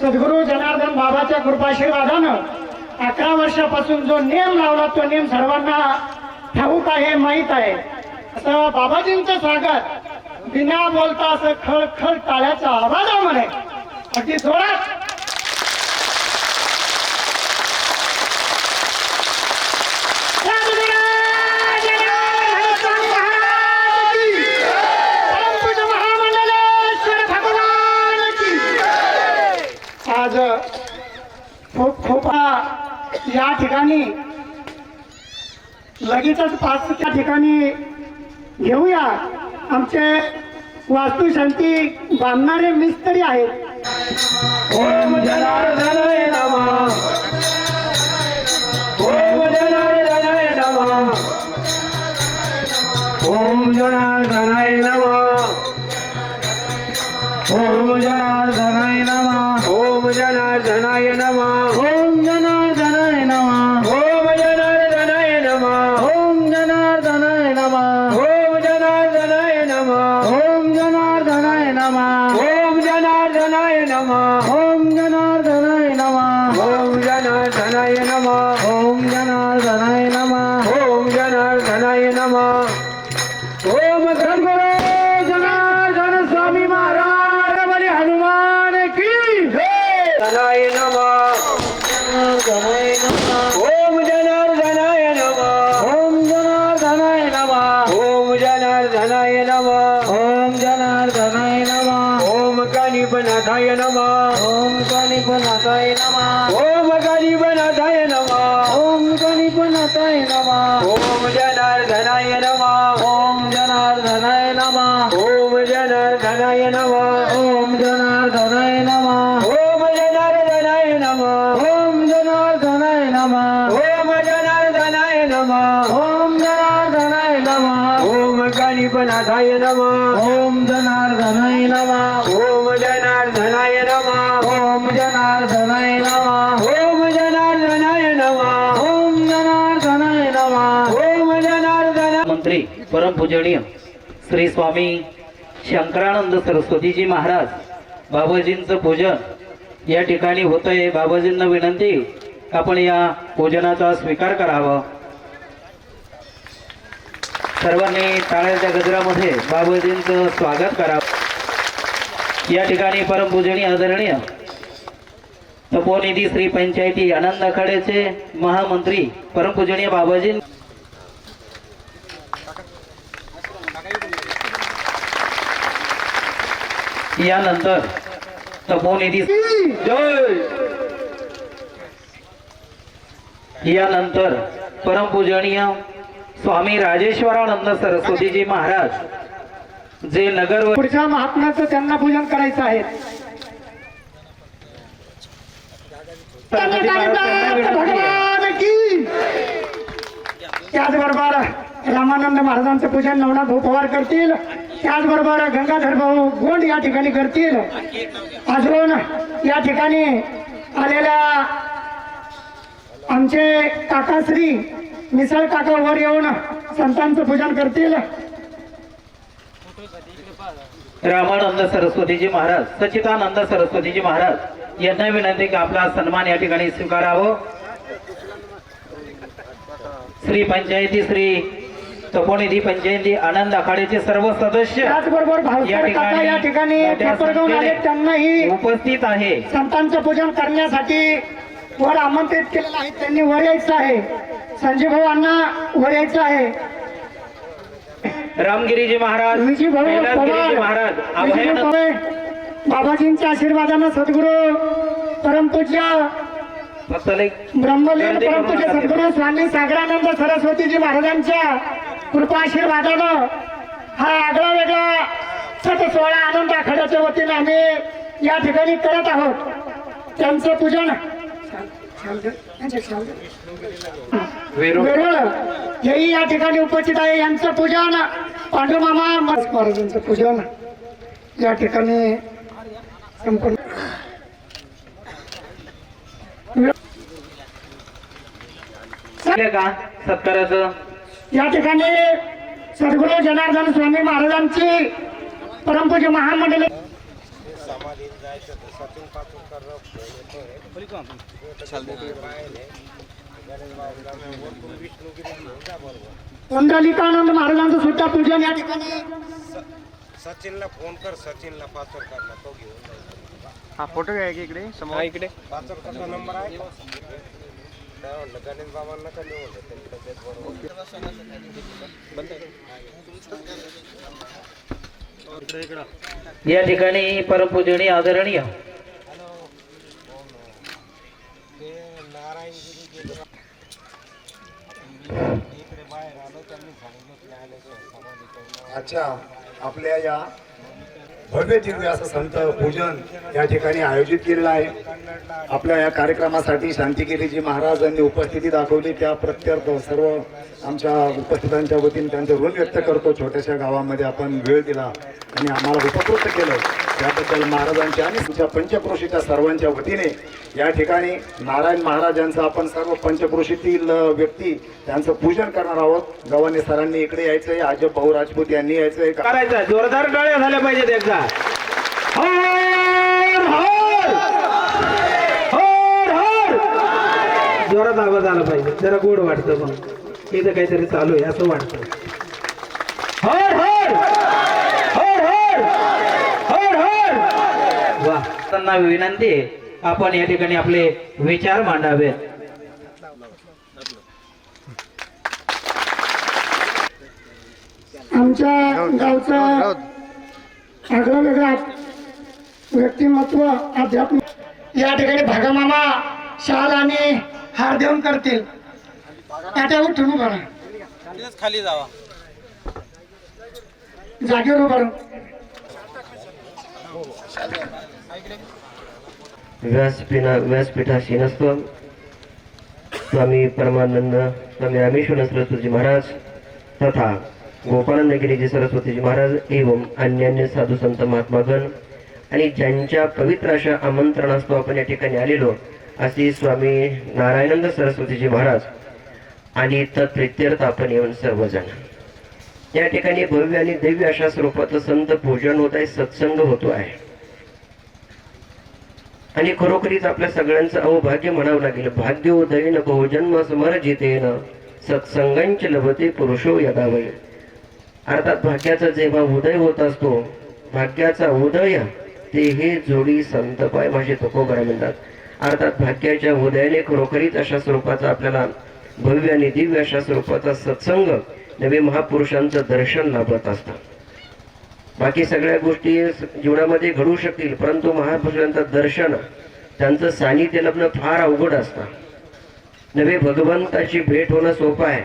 सद्गुरू जनार्दन बाबाच्या कृपाशीर्वादानं 11 वर्षापासून जो नेम लावला तो नेम सर्वांना ठाऊक आहे, माहीत आहे। असं बाबाजींचं स्वागत बिना बोलता असं खळखळ टाळ्याच्या आवाजामध्ये अगदी जोरात आज खूप या ठिकाणी लगेचच 5 त्या ठिकाणी घेऊया। आमचे वास्तुशांती बांधणारे मिस्त्री आहेत। ओम जनार्दनाय नमः, ओम जनार्दनाय नमः, ओम जनार्दनाय नमः, ओम जनार्दनाय नमः, ओम जनार्दनाय नमः, ओम जनार्दनाय नमः, ओम जनार्दनाय नमः, ओम जनार्दनाय नमः, ओम जनार्दनाय नमः, ओम जनार्दनाय नमः, ओम जनार्दनाय नमः, ओम जनार्दनाय नमः, ओम जनार्दनाय नमः, ओम जनार्दनाय नमः, ओम जनार्दनाय नमः। ओम सद्गुरु जनार्दन स्वामी महाराज बलि हनुमान की जय। जनाय नमः, जनाय नमः, ओम जनार्दनाय नमः, ओम जनार्दनाय नमः, ओम जनार्दनाय नमः, ओम जनार्दनाय नमः, ओम गणपनाथाय नमः, ओम गणपनाथाय नमः, ओम गणपनाथाय नमः, ओम गणपनाथाय नमः, ओम जनार्दनाय नमः, ओम जनार्दनाय नमः, ओम जनार्दनाय नमः, ओम जनार्दनाय नमः, ओम जनार्दनाय नमः, ओम जनार्दनाय नमः, ओम जनार्दनाय नमः, ओम जनार्दनाय नमः, ओम गणपनाथाय नमः, ओम जनार्दनाय नमः, ओम जनार्दनाय नमः, ओम जनार्दनाय नमः, ओम जनार्दनाय नमः, ओम जनार्दनाय नमः, ओम जनार्दनाय। मंत्री परम पूजनीय श्री स्वामी शंकरानंद सरस्वतीजी महाराज बाबाजींचं पूजन या ठिकाणी होतंय। बाबाजींना विनंती आपण या पूजनाचा स्वीकार करावा। सर्वांनी टाळ्याच्या गजरामध्ये बाबाजींचं स्वागत करावं। या ठिकाणी परम पूजनीय आदरणीय तपोनिधी श्री पंचायती आनंद आखाड्याचे महामंत्री परम पूजनीय बाबाजी यानंतर तपोनिधी जय, यानंतर परम पूजनीय स्वामी राजेश्वरानंद सरस्वतीजी महाराज जे नगर पुढच्या महात्म्याचं त्यांना पूजन करायचं आहे। भगवान की त्याचबरोबर रामानंद महाराजांचं पूजन नवनाथ भाऊ पवार करतील। त्याचबरोबर गंगाधर भाऊ गोंड या ठिकाणी करतील। अजून या ठिकाणी आलेल्या आमचे काकाश्री मिसळ काका वर येऊन संतांचं पूजन करतील। रामानंद सरस्वतीजी महाराज सच्चिदानंद सरस्वतीजी महाराज यांना विनंती की आपला सन्मान या ठिकाणी स्वीकारावं। श्री पंचायती श्री तपोनिधी पंचायती आनंद आखाड्याचे सर्व सदस्य त्याचबरोबर या ठिकाणी त्यांनाही उपस्थित आहे। संतांचं पूजन करण्यासाठी वर आमंत्रित केलेलं आहे। त्यांनी वर यायचं आहे। संजय भाऊ यांना वर यायचं आहे। रामगिरीजी महाराज महाराज बाबाजींच्या आशीर्वादानं सद्गुरू परमपूज्य ब्रह्मलीन परमपूज्य सद्गुरू स्वामी सागरानंद सरस्वतीजी महाराजांच्या कृपा आशीर्वादानं हा आगळा वेगळा सत सोहळा आनंद आखाड्याच्या वतीने आम्ही या ठिकाणी करत आहोत। त्यांचं पूजन वेरूळ हेही या ठिकाणी उपस्थित आहे। यांचं पूजन पांडुमामा महाराजांचं पूजन या ठिकाणी संपूर्ण का सत्काराचं या ठिकाणी सद्गुरू जनार्दन स्वामी महाराजांची परमपूज्य महामंडळी पुंडलिकानंद महाराजांचं सुद्धा पूजन या ठिकाणी सचिनला फोन कर, सचिनला पाचोरकरला तो घेऊन जाईल. हा फोटो घ्या की इकडे समोर इकडे पाचोरकरचा नंबर आहे. काय म्हणलं गणेश बाबांना कमी होतं त्यांनी तब्येत बरोबर. या ठिकाणी परमपूजनीय आदरणीय ते नारायणगिरी गेले इकडे बाहेर आलो, त्यांनी सांगितलं न्यायालयाचं समाधी करून. अच्छा, आपल्या या भव्य दिव्य असं संत पूजन या ठिकाणी आयोजित केलेलं आहे. आपल्या या कार्यक्रमासाठी शांतिगिरीजी महाराजांनी उपस्थिती दाखवली, त्या प्रत्यर्थ सर्व आमच्या उपस्थितांच्या वतीने त्यांचे ऋण व्यक्त करतो. छोट्याशा गावामध्ये आपण वेळ दिला आणि आम्हाला उपकृत केलं त्याबद्दल महाराजांच्या आणि तुमच्या पंचक्रोशीच्या सर्वांच्या वतीने या ठिकाणी नारायण महाराजांचं आपण सर्व पंचक्रोशीतील व्यक्ती त्यांचं पूजन करणार आहोत. गव्हाणे सरांनी इकडे यायचंय, अजब भाऊ राजपूत यांनी यायचंय. करायचं जोरदार टाळ्या झाल्या पाहिजेत एकदा. हर हर हर हर जोरात आवाज आला पाहिजे, जरा गोड वाटतं. मग इथं काहीतरी चालू आहे असं वाटतं. हर हर हर हर हर हर. वा, त्यांना विनंती आहे, आपण या ठिकाणी आपले विचार मांडावेत. आमच्या गावचं आगळं वेगळं व्यक्तिमत्व अध्यात्म या ठिकाणी भागामामा शाल आणि हार देऊन करतील. त्याच्यावर ठेवून उभा राहा. खाली जावा. जागेवर उभा राहा. व्यासपीठाशी नसतो स्वामी परमानंद स्वामी रामेश्वर सरस्वती महाराज तथा गोपाळानंद गिरीजी सरस्वतीजी महाराज एवं अन्य साधू संत महात्मागण आणि ज्यांच्या पवित्र अशा आमंत्रणास्तव आपण या ठिकाणी आलेलो असे स्वामी नारायणानंद सरस्वतीजी महाराज आणि तत्प्रित्यर्थ आपण येऊन सर्वजण या ठिकाणी भव्य आणि दिव्य अशा स्वरूपाचं संत पूजन होत आहे, सत्संग होतो आहे. आणि खरोखरीच आपल्या सगळ्यांचं अवभाग्य म्हणावं लागेल. भाग्योदयेन बहुजन्म समर्जितेन सत्संगांच लभते पुरुषो यदावय. अर्थात भाग्याचा जेव्हा उदय होत असतो, भाग्याचा उदय ते हे जोडी संत पाय माझे तुकोबरा म्हणतात. अर्थात भाग्याच्या उदयाने खरोखरीच अशा स्वरूपाचा आपल्याला भव्य आणि दिव्य अशा स्वरूपाचा सत्संग नवे महापुरुषांचं दर्शन लाभत असतं. बाकी सगळ्या गोष्टी जीवनामध्ये घडू शकतील, परंतु महापुरुषांचं दर्शन त्यांचं सानिध्य लभणं फार अवघड असतं. नवे भगवंताची भेट होणं सोपं आहे,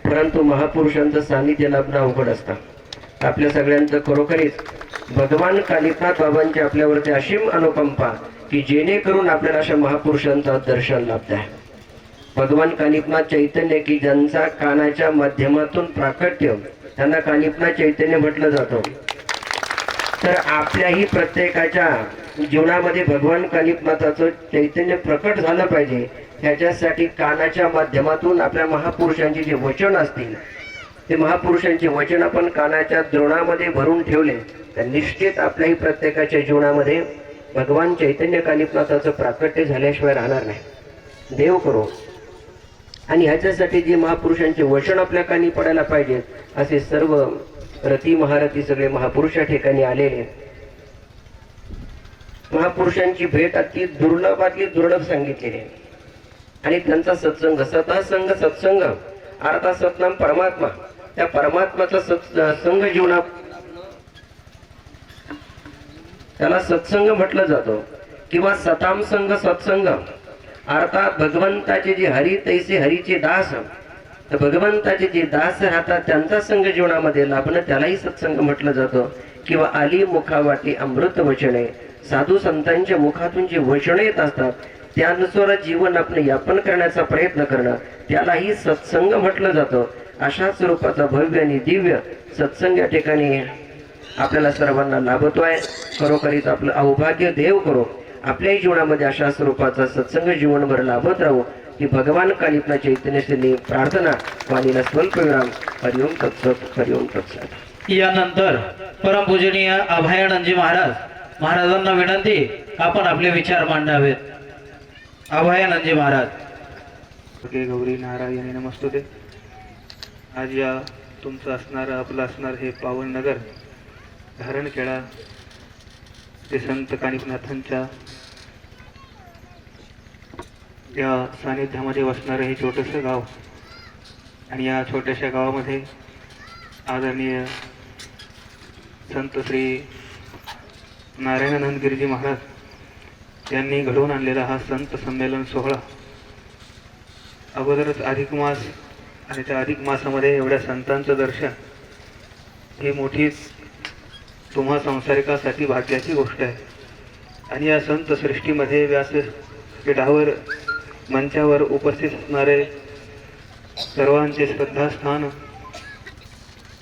परंतु महापुरुषांचं सानिध्य लाभणं अवघड असतं. आपल्या सगळ्यांचं खरोखरीच भगवान कालिकनाथ बाबांची आपल्यावरती असीम अनुकंपा की जेणेकरून आपल्याला अशा महापुरुषांचं दर्शन लाभत आहे. भगवान कालिकनाथ चैतन्य की ज्यांचा कानाच्या माध्यमातून प्राकट्य त्यांना कालिकनाथ चैतन्य म्हटलं जातं. तर आपल्याही प्रत्येकाच्या जीवनामध्ये भगवान कालिकनाथाचं चैतन्य प्रकट झालं पाहिजे, ह्याच्यासाठी कानाच्या माध्यमातून आपल्या महापुरुषांची जे वचन असतील ते महापुरुषांचे वचन आपण कानाच्या द्रोणामध्ये भरून ठेवले तर निश्चित आपल्याही प्रत्येकाच्या जीवनामध्ये भगवान चैतन्य कालिकनाथाचं प्राकट्य झाल्याशिवाय राहणार नाही. देव करो. आणि ह्याच्यासाठी जे महापुरुषांचे वचन आपल्या कानी पडायला पाहिजेत असे सर्व रती महारथी सगळे महापुरुषा ठिकाणी आलेले. महापुरुषांची भेट अति दुर्लभातली दुर्लभ सांगितलेली आणि त्यांचा सत्संग सतसंग सत्संग अर्थात सतनाम परमात्मा, त्या परमात्माचा सत्संग जीवनात त्याला सत्संग म्हटलं जातं किंवा सताम संग सत्संग. अर्थात भगवंताचे जे हरी तैसे हरीचे दास, तर भगवंताचे जे दास राहतात त्यांचा संघ जीवनामध्ये लाभणं त्यालाही सत्संग म्हटलं जातं. किंवा आली मुखावाटी अमृत वचने, साधू संतांच्या मुखातून जे वचने येत असतात त्यानुसार जीवन आपण यापन करण्याचा प्रयत्न करणं त्यालाही सत्संग म्हटलं जातं. अशा स्वरूपाचा भव्य आणि दिव्य सत्संग या ठिकाणी आपल्याला सर्वांना लाभतो आहे. खरोखरीच आपलं अवभाग्य देव करो आपल्याही जीवनामध्ये अशा स्वरूपाचा सत्संग जीवनभर लाभत राहू की भगवान कालिकनाथ चैतन्य प्रार्थना वाणीला स्वल्प विराम. हरिओम तत्सत. हरिओम तत्सत. यानंतर परमपूजनीय अभयानंदजी महाराज महाराजांना विनंती आपण आपले विचार मांडावेत. अभयानंदजी महाराज. ओके, गौरी नारायणी नमस्तुते. आज या तुमचं असणारं आपलं असणार हे पावन नगर धारणखेडा ते संत कानिकनाथांच्या या सानिध्यामध्ये वसणारं हे छोटंसं गाव आणि या छोट्याशा गावामध्ये आदरणीय संत श्री नारायणानंद गिरीजी महाराज यांनी घडवून आणलेला हा संत संमेलन सोहळा. अगोदरच अधिक मास आणि त्या अधिक मासामध्ये एवढ्या संतांचं दर्शन ही मोठी तुम्हा संसारिकासाठी भाग्याची गोष्ट आहे. आणि या संत सृष्टीमध्ये व्यासपीठावर मंचावर उपस्थित असणारे सर्वांचे श्रद्धास्थान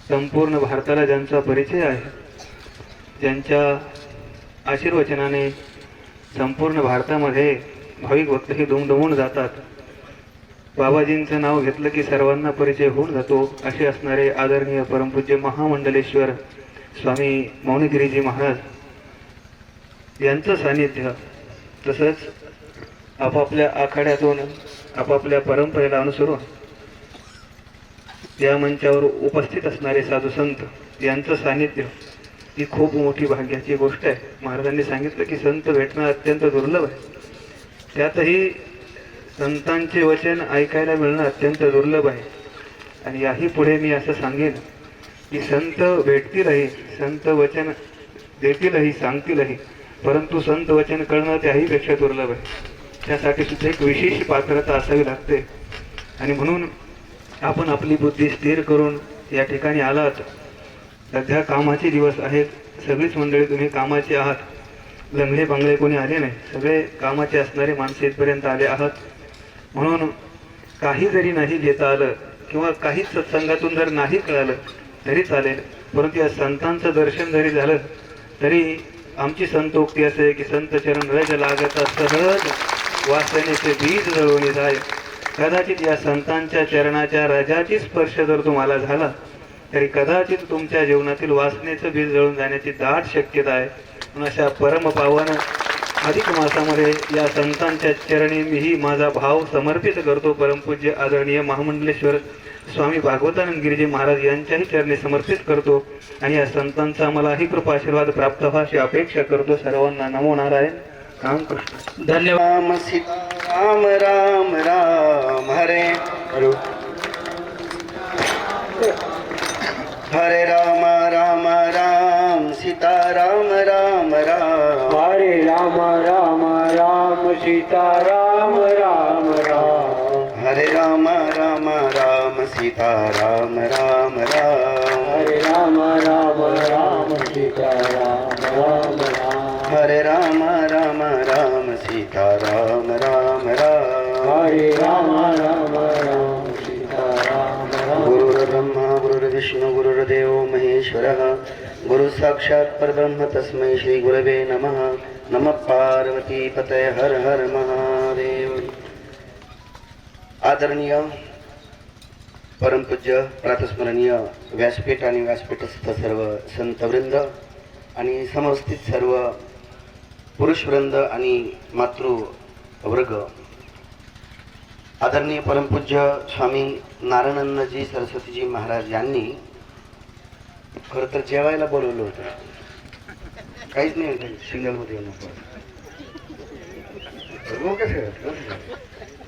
संपूर्ण भारताला ज्यांचा परिचय आहे, ज्यांच्या आशीर्वचनाने संपूर्ण भारतामध्ये भाविक भक्त हे दुमदुमून जातात. बाबाजींचं नाव घेतलं की सर्वांना परिचय होऊन जातो. असे असणारे आदरणीय परमपूज्य महामंडलेश्वर स्वामी मौनगिरीजी महाराज यांचं सानिध्य, तसंच आपापल्या आखाड्यातून आपापल्या परंपरेला अनुसरून या मंचावर उपस्थित असणारे साधू संत यांचं सानिध्य ही खूप मोठी भाग्याची गोष्ट आहे. महाराजांनी सांगितलं की संत भेटणं अत्यंत दुर्लभ आहे. त्यातही संतांचे वचन ऐकायला मिळणं अत्यंत दुर्लभ आहे. आणि याही पुढे मी असं सांगेन की संत भेटतीलही, संत वचन देतीलही, सांगतीलही, परंतु संत वचन कळणं त्याही पेक्षा दुर्लभ आहे. त्यासाठी सुद्धा एक विशेष पात्रता असावी लागते. आणि म्हणून आपण आपली बुद्धी स्थिर करून या ठिकाणी आलात. सध्या कामाचे दिवस आहेत. सगळीच मंडळी तुम्ही कामाचे आहात. लंगडे बांगडे कोणी आले नाही, सगळे कामाचे असणारे माणसे इथपर्यंत आले आहात. म्हणून काही जरी नाही घेता आलं किंवा काहीच सत्संगातून जर नाही कळालं तरी चालेल, परंतु या संतांचं दर्शन जरी झालं तरी आमची संतोक्ती असे की संत चरण रज लागता सहज वासनेचे बीज जळून जाय. कदाचित या संतांच्या चरणाच्या रजाची स्पर्श जर तुम्हाला झाला तरी कदाचित तुमच्या जीवनातील वासनेचं बीज जळून जाण्याची दाट शक्यता आहे. म्हणून अशा परमपावन अधिक मासामध्ये या संतांच्या चरणी मीही माझा भाव समर्पित करतो. परमपूज्य आदरणीय महामंडलेश्वर स्वामी भागवतानंद गिरीजी महाराज यांच्याही चरणी समर्पित करतो. आणि या संतांचा मलाही कृपा आशीर्वाद प्राप्त व्हावा अशी अपेक्षा करतो. सर्वांना नमो नारायण. रामकृष्ण. धन्यवाद. राम सीताराम राम राम हरे हरे राम राम राम सीताराम राम राम हरे राम राम राम सीताराम राम राम. हरे राम राम राम सीताराम राम राम हरे राम राम राम सीताराम राम राम. हरे राम राम राम सीताराम राम राम. हरे राम राम राम सीताराम राम. गुरुर्ब्रह्मा गुरुर्विष्णु गुरुर्देव महेश्वरः गुरु साक्षात् परब्रह्म तस्मै श्री गुरवे नमः. नमः पार्वती पतये हर हर महादेव. आदरणीय परमपूज्य प्रातस्मरणीय व्यासपीठ आणि व्यासपीठस्थ सर्व संतवृंद आणि समवस्थित सर्व पुरुषवृंद आणि मातृवर्ग, आदरणीय परमपूज्य स्वामी नारायणानंदजी सरस्वतीजी महाराज यांनी खरं तर जेवायला बोलवलं होतं. काहीच नाही, सिंगलमध्ये नको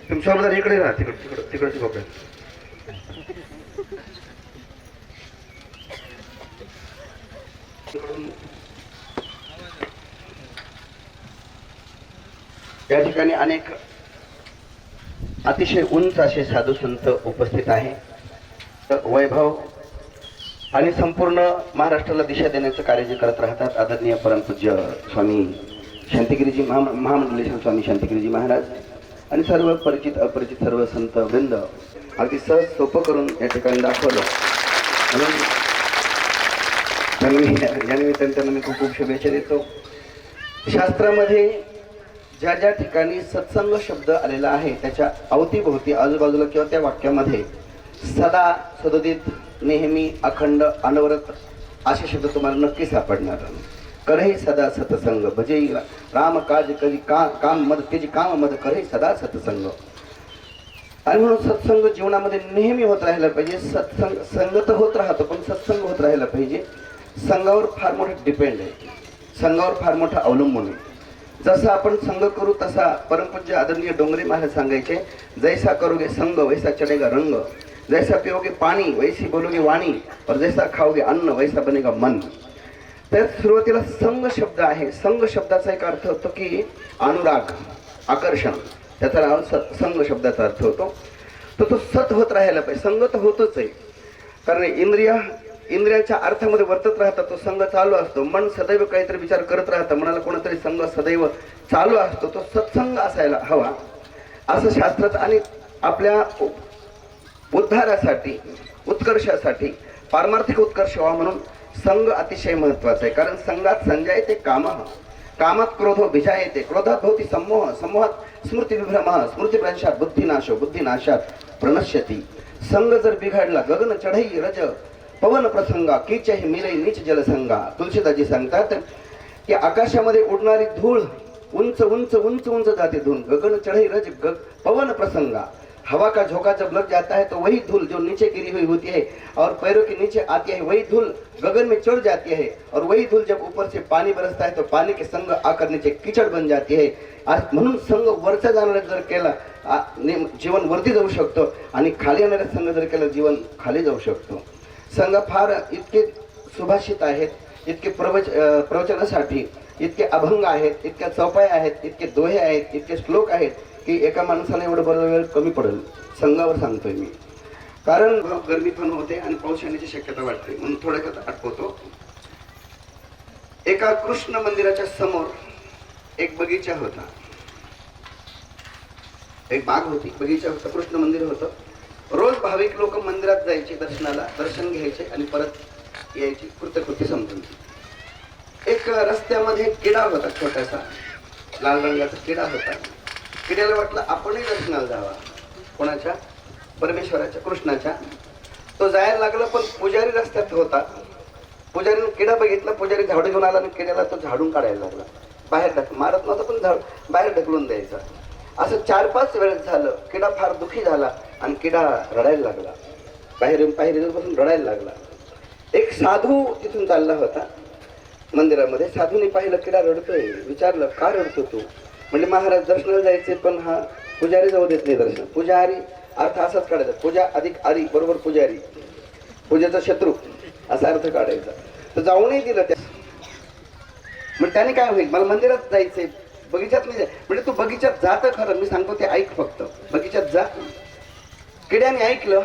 तुमच्याबरोबर इकडे राहा, तिकडची बघा. या ठिकाणी अनेक अतिशय उंच असे साधू संत उपस्थित आहे. वैभव आणि संपूर्ण महाराष्ट्राला दिशा देण्याचं कार्य जे करत राहतात आदरणीय परमपूज्य स्वामी शांतिगिरीजी महामंडलेश्वर स्वामी शांतिगिरीजी महाराज आणि सर्व परिचित अपरिचित सर्व संत वृंद अगदी सहज सोपं करून या ठिकाणी दाखवलं. म्हणून या निमित्ताने त्यांना मी खूप खूप शुभेच्छा देतो. शास्त्रामध्ये ज्या ज्या ठिकाणी सत्संग शब्द आलेला आहे त्याच्या अवतीभोवती आजूबाजूला किंवा त्या वाक्यामध्ये सदा सदोदित नेहमी अखंड अनवरत असे शब्द तुम्हाला नक्की सापडणार. करही सदा सतसंग भजे राम काज करी काम मद त्याची काम मद करही सदा सतसंग. आणि म्हणून सत्संग जीवनामध्ये नेहमी होत राहिला पाहिजे. संग तर होत राहतो पण सत्संग होत राहिला पाहिजे. संघावर फार मोठं डिपेंड आहे, संघावर फार मोठं अवलंबून आहे. जसं आपण संघ करू तसा परमपूज्य आदरणीय डोंगरे महाराज सांगायचे, जैसा करोगे संग वैसा चढेगा रंग, जैसा पिओगे पाणी वैसी बोलोगे वाणी, और जैसा खाओगे अन्न वैसा बनेगा मन. तर सुरुवातीला संघ शब्द आहे. संघ शब्दाचा एक अर्थ होतो की अनुराग, आकर्षण. त्याचा नाव संघ शब्दाचा अर्थ होतो. तो सत होत राहायला पाहिजे. संघ तर होतच आहे, कारण इंद्रियांच्या अर्थामध्ये वर्तत राहतात. तो संघ चालू असतो. मन सदैव काहीतरी विचार करत राहतं. मनाला कोणतरी संघ सदैव चालू असतो. तो सत्संग असायला हवा असं शास्त्रात. आणि आपल्या उद्धारासाठी, उत्कर्षासाठी, पारमार्थिक उत्कर्ष व्हावा म्हणून संघ अतिशय महत्वाचा आहे. कारण संघात संजायते कामः, कामात क्रोधो भिजायते, क्रोधात भवति सम्मोह, सम्मोहात स्मृतिविभ्रमः, स्मृतिभ्रंशात बुद्धिनाशो, बुद्धिनाशात प्रणश्यति. संघ जर बिघडला गगन चढई रज पवन प्रसंगा, कीचही मिलई नीच जलसंगा. तुलसीदासजी सांगतात की आकाशामध्ये उडणारी धूळ उंच उंच उंच उंच जाते धूळ. गगन चढ़ई रज पवन प्रसंगा, हवा का झोंका जब लग जाता है तो वही धूल जो नीचे गिरी हुई होती है और पैरों के नीचे आती है, वही धूल गगन में चढ़ जाती है. और वही धूल जब ऊपर से पानी बरसता है तो पानी के संग आकर नीचे कीचड़ बन जाती है. म्हणून संघ वरचा जाणारा जर केला जीवन वरती जाऊ शकतो, आणि खाली येणारा संघ जर केला जीवन खाली जाऊ शकतो. संघ फार इतके सुभाषित आहेत, इतके प्रवचनासाठी इतके अभंग आहेत, इतक्या चौपाया आहेत, इतके दोहे आहेत, इतके श्लोक आहेत की एका माणसाला एवढं बोलायला वेळ कमी पडेल. संघावर सांगतोय मी, कारण गरमी पण होते आणि पाऊस येण्याची शक्यता वाटते म्हणून थोडक्यात आठवतो. एका कृष्ण मंदिराच्या समोर एक बगीचा होता, एक बाग होती, बगीचा होता, कृष्ण मंदिर होतं. रोज भाविक लोक मंदिरात जायचे दर्शनाला, दर्शन घ्यायचे आणि परत यायचे कृत्यकृत्य समजून. एक रस्त्यामध्ये किडा होता, छोटासा लाल रंगाचा किडा होता. किड्याला वाटलं आपणही दर्शनाला जावा, कोणाच्या? परमेश्वराच्या, कृष्णाच्या. तो जायला लागला पण पुजारी रस्त्यात होता. पुजारीने किडा बघितला, पुजारी झाडू घेऊन आला आणि किड्याला तो झाडून काढायला लागला. बाहेर मारत नव्हता पण झाड बाहेर ढकलून द्यायचा. असं 4-5 वेळेस झालं. किडा फार दुःखी झाला आणि किडा रडायला लागला, बाहेर बसून रडायला लागला. एक साधू तिथून चालला होता मंदिरामध्ये. साधूने पाहिलं किडा रडतोय, विचारलं का रडतो तू? म्हणजे महाराज दर्शनाला जायचे पण हा पुजारी जाऊ देत नाही दर्शन. पुजारी अर्थ असाच काढायचा, पूजा अधिक आरी बरोबर पुजारी, पूजेचा शत्रू असा अर्थ काढायचा. तर जाऊ नाही दिलं त्या. मग त्याने काय होईल, मला मंदिरात जायचंय, बगीचात नाही जाय. म्हणजे तू बगीचात जात खरं, मी सांगतो ते ऐक फक्त, बगीचात जा. किड्याने ऐकलं.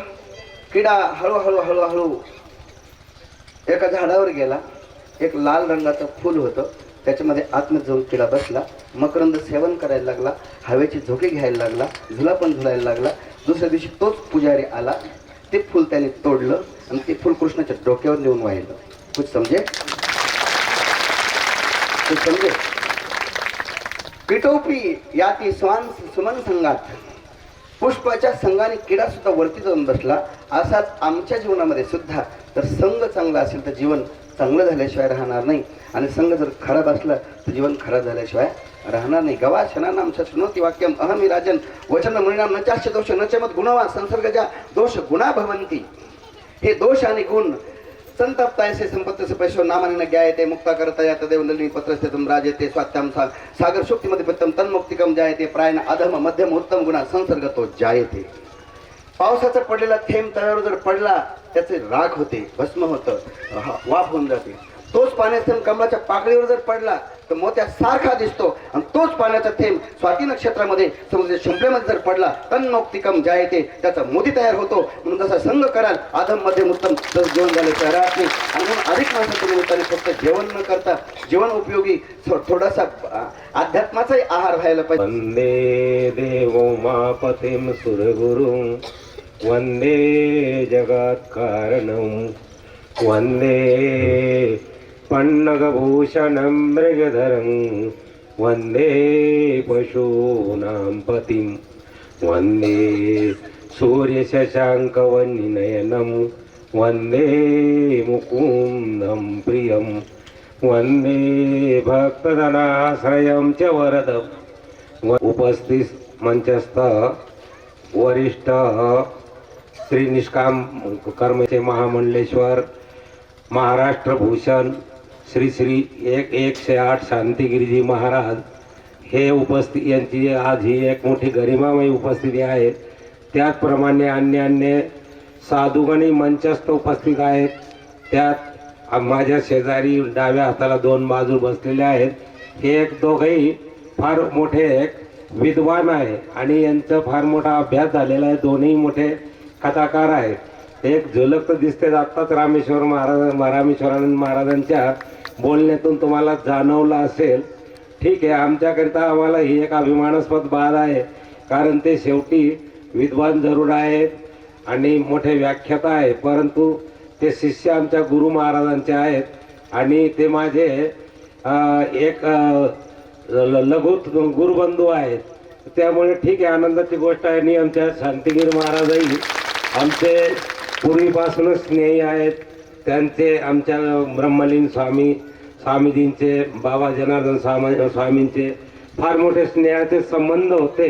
किडा हळूहळू हळूहळू एका झाडावर गेला. एक लाल रंगाचं फूल होतं, त्याच्यामध्ये आतमध्ये जाऊन किडा बसला. मकरंद सेवन करायला लागला, हवेची झोके घ्यायला लागला, झुला पण झुलायला लागला. दुसऱ्या दिवशी तोच पुजारी आला, ते फूल त्याने तोडलं आणि ते फूल कृष्णाच्या डोक्यावर नेऊन वाहिलं. कुछ समजे? कुछ समजे? पिटोपी याती स्वान सुमन संघात, पुष्पाच्या संघाने किडा सुद्धा वरती जाऊन बसला. असाच आमच्या जीवनामध्ये सुद्धा जर संघ चांगला असेल तर जीवन चांगलं झाल्याशिवाय राहणार नाही, आणि संघ जर खराब असला तर जीवन खराब झाल्याशिवाय राहणार नाही. गवा शनानाम शृणोति वाक्यम अहमी राजन वचन मुनिनाम नचाश्च दोष नचमत गुणवा संसर्गजा दोष गुणा भवंती. हे दोष आणि गुण संतप्तायसे संपत्तीचे पैसो नामाने ज्ञायते मुक्ता करता या तदेव नलिनी पत्रस्ते तुम राजते स्वात्याम सागर शुक्तिमध्ये पत्तम तन्मुक्तिकम जायते प्रायण अधम मध्यम उत्तम गुणा संसर्ग तो जायते. पावसाचा पडलेला थेंब तळ्यावर जर पडला त्याचे राख होते, भस्म होतं, वाफ होऊन जाते. तोच पाण्याचा थेंब कमळाच्या पाकळीवर जर पडला तर मोत्यासारखा दिसतो. आणि तोच पाण्याचा थेंब स्वाती नक्षत्रामध्ये समुद्र शिंपल्यामध्ये जर पडला तन्मुक्तिकम जायते, त्याचा मोती तयार होतो. म्हणून जसा संघ कराल आधम मध्यम उत्तम तसं जेवण झालं शहरात नाही. आणि म्हणून अधिक माणसाच्या निमित्ताने फक्त जेवण न करता जीवन उपयोगी थोडासा अध्यात्माचाही आहार व्हायला पाहिजे. वंदे देवो मापतिम सुरगुरुं वंदे जगत् कारणं वंदे पन्नगभूषणं मृगधरं वंदे पशूनां पतिं वंदे सूर्यशशाङ्कवन्निनयनं वंदे मुकुन्दं प्रियं वंदे भक्तजनाश्रयं च वरदम् उपस्थित मंचस्थ वरिष्ठ श्री निष्काम कर्मचे महामंडलेश्वर महाराष्ट्र भूषण श्री श्री 108 शांतिगिरीजी महाराज हे उपस्थित यांची आज ही एक मोठी गरिमामयी उपस्थिती आहे. त्याचप्रमाणे अन्य साधुगणी मंचस्थ उपस्थित आहेत. त्यात माझ्या शेजारी डाव्या हाताला 2 बाजू बसलेले आहेत. हे एक दोघंही फार मोठे एक विद्वान आहे आणि यांचा फार मोठा अभ्यास झालेला आहे. दोन्ही मोठे कथाकार आहेत. एक झलक तर दिसते आत्ताच रामेश्वरानंद महाराजांच्या बोलण्यातून तुम्हाला जाणवलं असेल. ठीक आहे, आमच्याकरिता आम्हाला ही एक अभिमानास्पद बाब आहे, कारण ते शेवटी विद्वान जरूर आहेत आणि मोठे व्याख्याता आहे, परंतु ते शिष्य आमच्या गुरु महाराजांचे आहेत आणि ते माझे एक लघुत गुरुबंधू आहेत. त्यामुळे ठीक आहे, आनंदाची गोष्ट आहे. आणि आमच्या शांतिगिरी महाराजही आमचे पूर्वीपासूनच स्नेही आहेत. त्यांचे आमच्या ब्रह्मलीन स्वामीजींचे बाबा जनार्दन स्वामींचे फार मोठे स्नेहाचे संबंध होते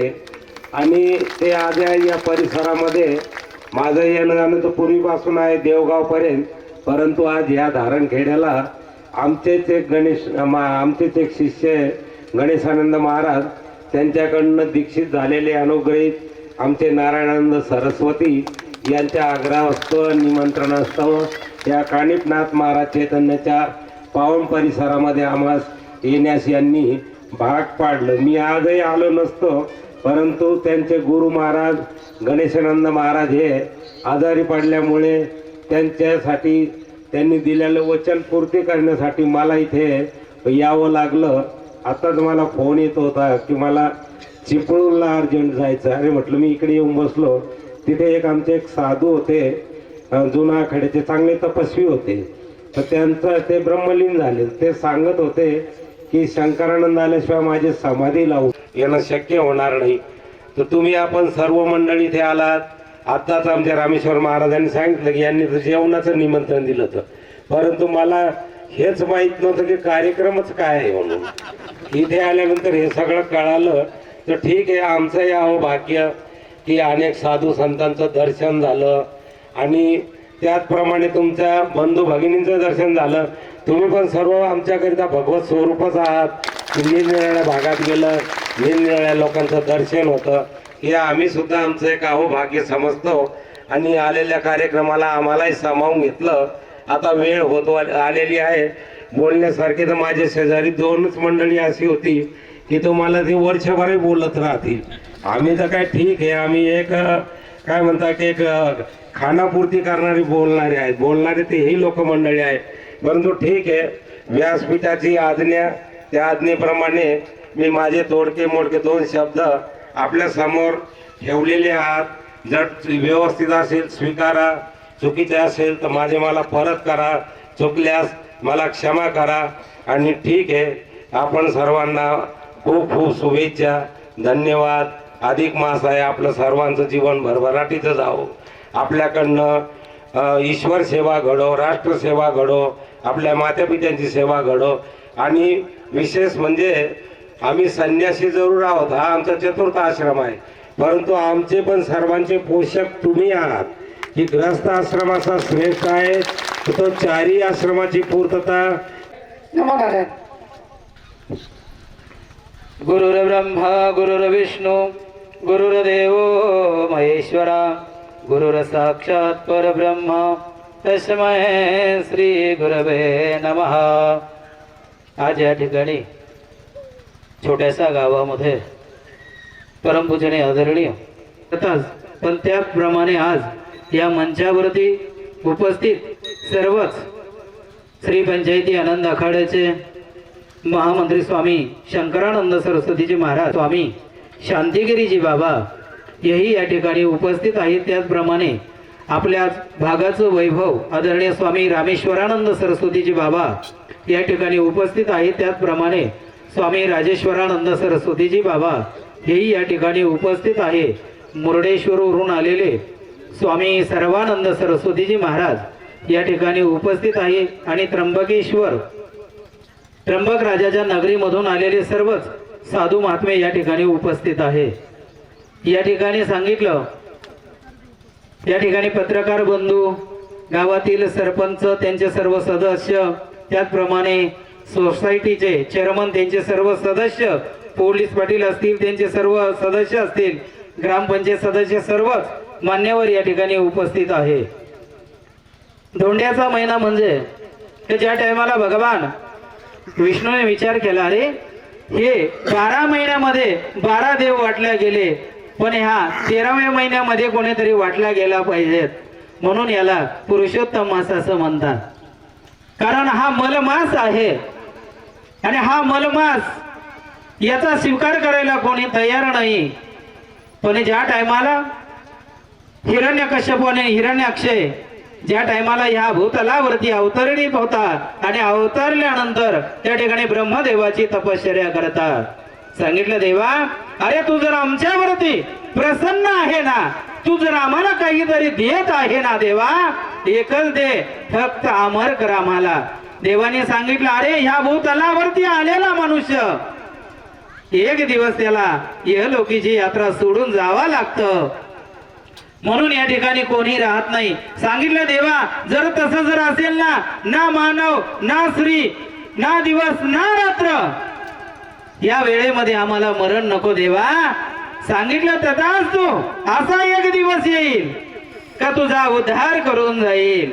आणि ते आज या परिसरामध्ये माझं येणं जाणं तर पूर्वीपासून आहे देवगावपर्यंत, परंतु आज या धारणखेड्याला आमचेच एक शिष्य गणेशानंद महाराज त्यांच्याकडनं दीक्षित झालेले अनुग्रहित आमचे नारायणानंद सरस्वती यांच्या आग्रहास्तव निमंत्रणास्तव या कानिपनाथ महाराज चैतन्याच्या पावन परिसरामध्ये आम्हास येण्यास यांनी भाग पाडलं. मी आजही आलो नसतो, परंतु त्यांचे गुरु महाराज गणेशानंद महाराज हे आजारी पडल्यामुळे त्यांच्यासाठी त्यांनी दिलेलं वचन पूर्ती करण्यासाठी मला इथे यावं लागलं. आताच मला फोन येत होता की मला चिपळूणला अर्जंट जायचं. अरे म्हटलं मी इकडे येऊन बसलो. तिथे आमचे एक साधू होते, जुना खेड्याचे चांगले तपस्वी होते, तर त्यांचं ते ब्रह्मलीन झाले. ते सांगत होते की शंकरानंद आल्याशिवाय माझी समाधी लावू येणं शक्य होणार नाही, तर तुम्ही आपण सर्व मंडळी इथे आलात. आत्ताच आमच्या रामेश्वर महाराजांनी सांगितलं की यांनी तर जेवणाचं निमंत्रण दिलं होतं, परंतु मला हेच माहीत नव्हतं की कार्यक्रमच काय आहे म्हणून. इथे आल्यानंतर हे सगळं कळालं. तर ठीक आहे, आमचं यावं भाग्य की अनेक साधू संतांचं दर्शन झालं आणि त्याचप्रमाणे तुमच्या बंधू भगिनींचं दर्शन झालं. तुम्ही पण सर्व आमच्याकरिता भगवत स्वरूपच आहात. निरनिराळ्या भागात गेलं, निरनिराळ्या लोकांचं दर्शन होतं. हे आम्ही सुद्धा आमचं एक भाग्य समजतो आणि आलेल्या कार्यक्रमाला आम्हालाही सामावून घेतलं. आता वेळ होत आलेली आहे बोलण्यासारखी. तर माझ्या शेजारी 2च मंडळी अशी होती की तुम्हाला ती वर्षभरही बोलत राहतील. आम्ही तर काय ठीक आहे, आम्ही एक काय म्हणतात की एक खानापूर्ती करणारी बोलणारे आहेत. बोलणारे तेही लोक मंडळी आहेत, परंतु ठीक आहे, व्यासपीठाची आज्ञा त्या आज्ञेप्रमाणे मी माझे तोडके मोडके 2 शब्द आपल्या समोर ठेवलेले आहात. जर व्यवस्थित असेल स्वीकारा, चुकीचे असेल तर मला परत करा, चुकल्यास मला क्षमा करा. आणि ठीक आहे, आपण सर्वांना खूप खूप शुभेच्छा, धन्यवाद. अधिक मास आहे, आपलं सर्वांचं जीवन भरभराटीचं जावं. आपल्याकडनं ईश्वर सेवा घडो, राष्ट्र सेवा घडो, आपल्या मातापित्यांची सेवा घडो. आणि विशेष म्हणजे आम्ही संन्यासी जरूर आहोत, हा आमचा 4था आश्रम आहे, परंतु आमचे पण सर्वांचे पोषक तुम्ही आहात. की ग्रस्त आश्रमाचा श्रेष्ठ आहे, तो 4ही आश्रमाची पूर्तता. नमस्कार. गुरुर्ब्रह्मा गुरुर्विष्णू गुरुर्देव महेश्वरा गुरुर साक्षात परब्रह्म तस्मै श्री गुरवे नमः. आज या ठिकाणी छोट्याशा गावामध्ये परमपूजनीय आदरणीय पण त्याचप्रमाणे आज या मंचावरती उपस्थित सर्वच श्री पंचायती आनंद आखाड्याचे महामंत्री स्वामी शंकरानंद सरस्वतीजी महाराज, स्वामी शांतिगिरीजी बाबा हेही या ठिकाणी उपस्थित आहेत. त्याचप्रमाणे आपल्या भागाचं वैभव आदरणीय स्वामी रामेश्वरानंद सरस्वतीजी बाबा या ठिकाणी उपस्थित आहेत. त्याचप्रमाणे स्वामी राजेश्वरानंद सरस्वतीजी बाबा हेही या ठिकाणी उपस्थित आहे. मुर्डेश्वरवरून आलेले स्वामी सर्वानंद सरस्वतीजी महाराज या ठिकाणी उपस्थित आहे आणि त्र्यंबकेश्वर त्र्यंबक राजाच्या नगरीमधून आलेले सर्वच साधू महात्मे या ठिकाणी उपस्थित आहे. या ठिकाणी सांगितलं, या ठिकाणी पत्रकार बंधू, गावातील सरपंच, त्यांचे सर्व सदस्य, त्याचप्रमाणे सोसायटीचे चेअरमन, त्यांचे सर्व सदस्य, पोलीस पाटील असतील त्यांचे सर्व सदस्य असतील, ग्रामपंचायत सदस्य, सर्वच मान्यवर या ठिकाणी उपस्थित आहे. धोंड्याचा महिना म्हणजे की ज्या टायमाला भगवान विष्णूने विचार केला, अरे हे 12 महिन्यामध्ये 12 देव वाटल्या गेले, पण ह्या 13व्या महिन्यामध्ये कोणीतरी वाटला गेला पाहिजेत, म्हणून याला पुरुषोत्तम मास असं म्हणतात. कारण हा मलमास आहे आणि हा मलमास याचा स्वीकार करायला कोणी तयार नाही. पण ज्या टायमाला हिरण्यकश्यप आणि हिरण्याक्षय ज्या टायमाला ह्या भूतलावरती अवतरणीत होता आणि अवतरल्यानंतर त्या ठिकाणी ब्रह्मदेवाची तपश्चर्या करतात. सांगितलं, देवा अरे तू जर आमच्यावरती प्रसन्न आहे ना, तू जर आम्हाला काहीतरी देत आहे ना देवा, एकच दे, फक्त अमर कर आम्हाला. देवाने सांगितलं, अरे ह्या भूतलावरती आलेला मनुष्य एक दिवस त्याला इहलोकीची यात्रा सोडून जावं लागतं, म्हणून या ठिकाणी कोणी राहत नाही. सांगितलं, देवा जर तसं जर असेल ना, ना मानव ना स्त्री ना दिवस ना रात्र, या वेळेमध्ये आम्हाला मरण नको देवा. सांगितलं, तथास्तु, असा एक दिवस येईल का तुझा उद्धार करून जाईल.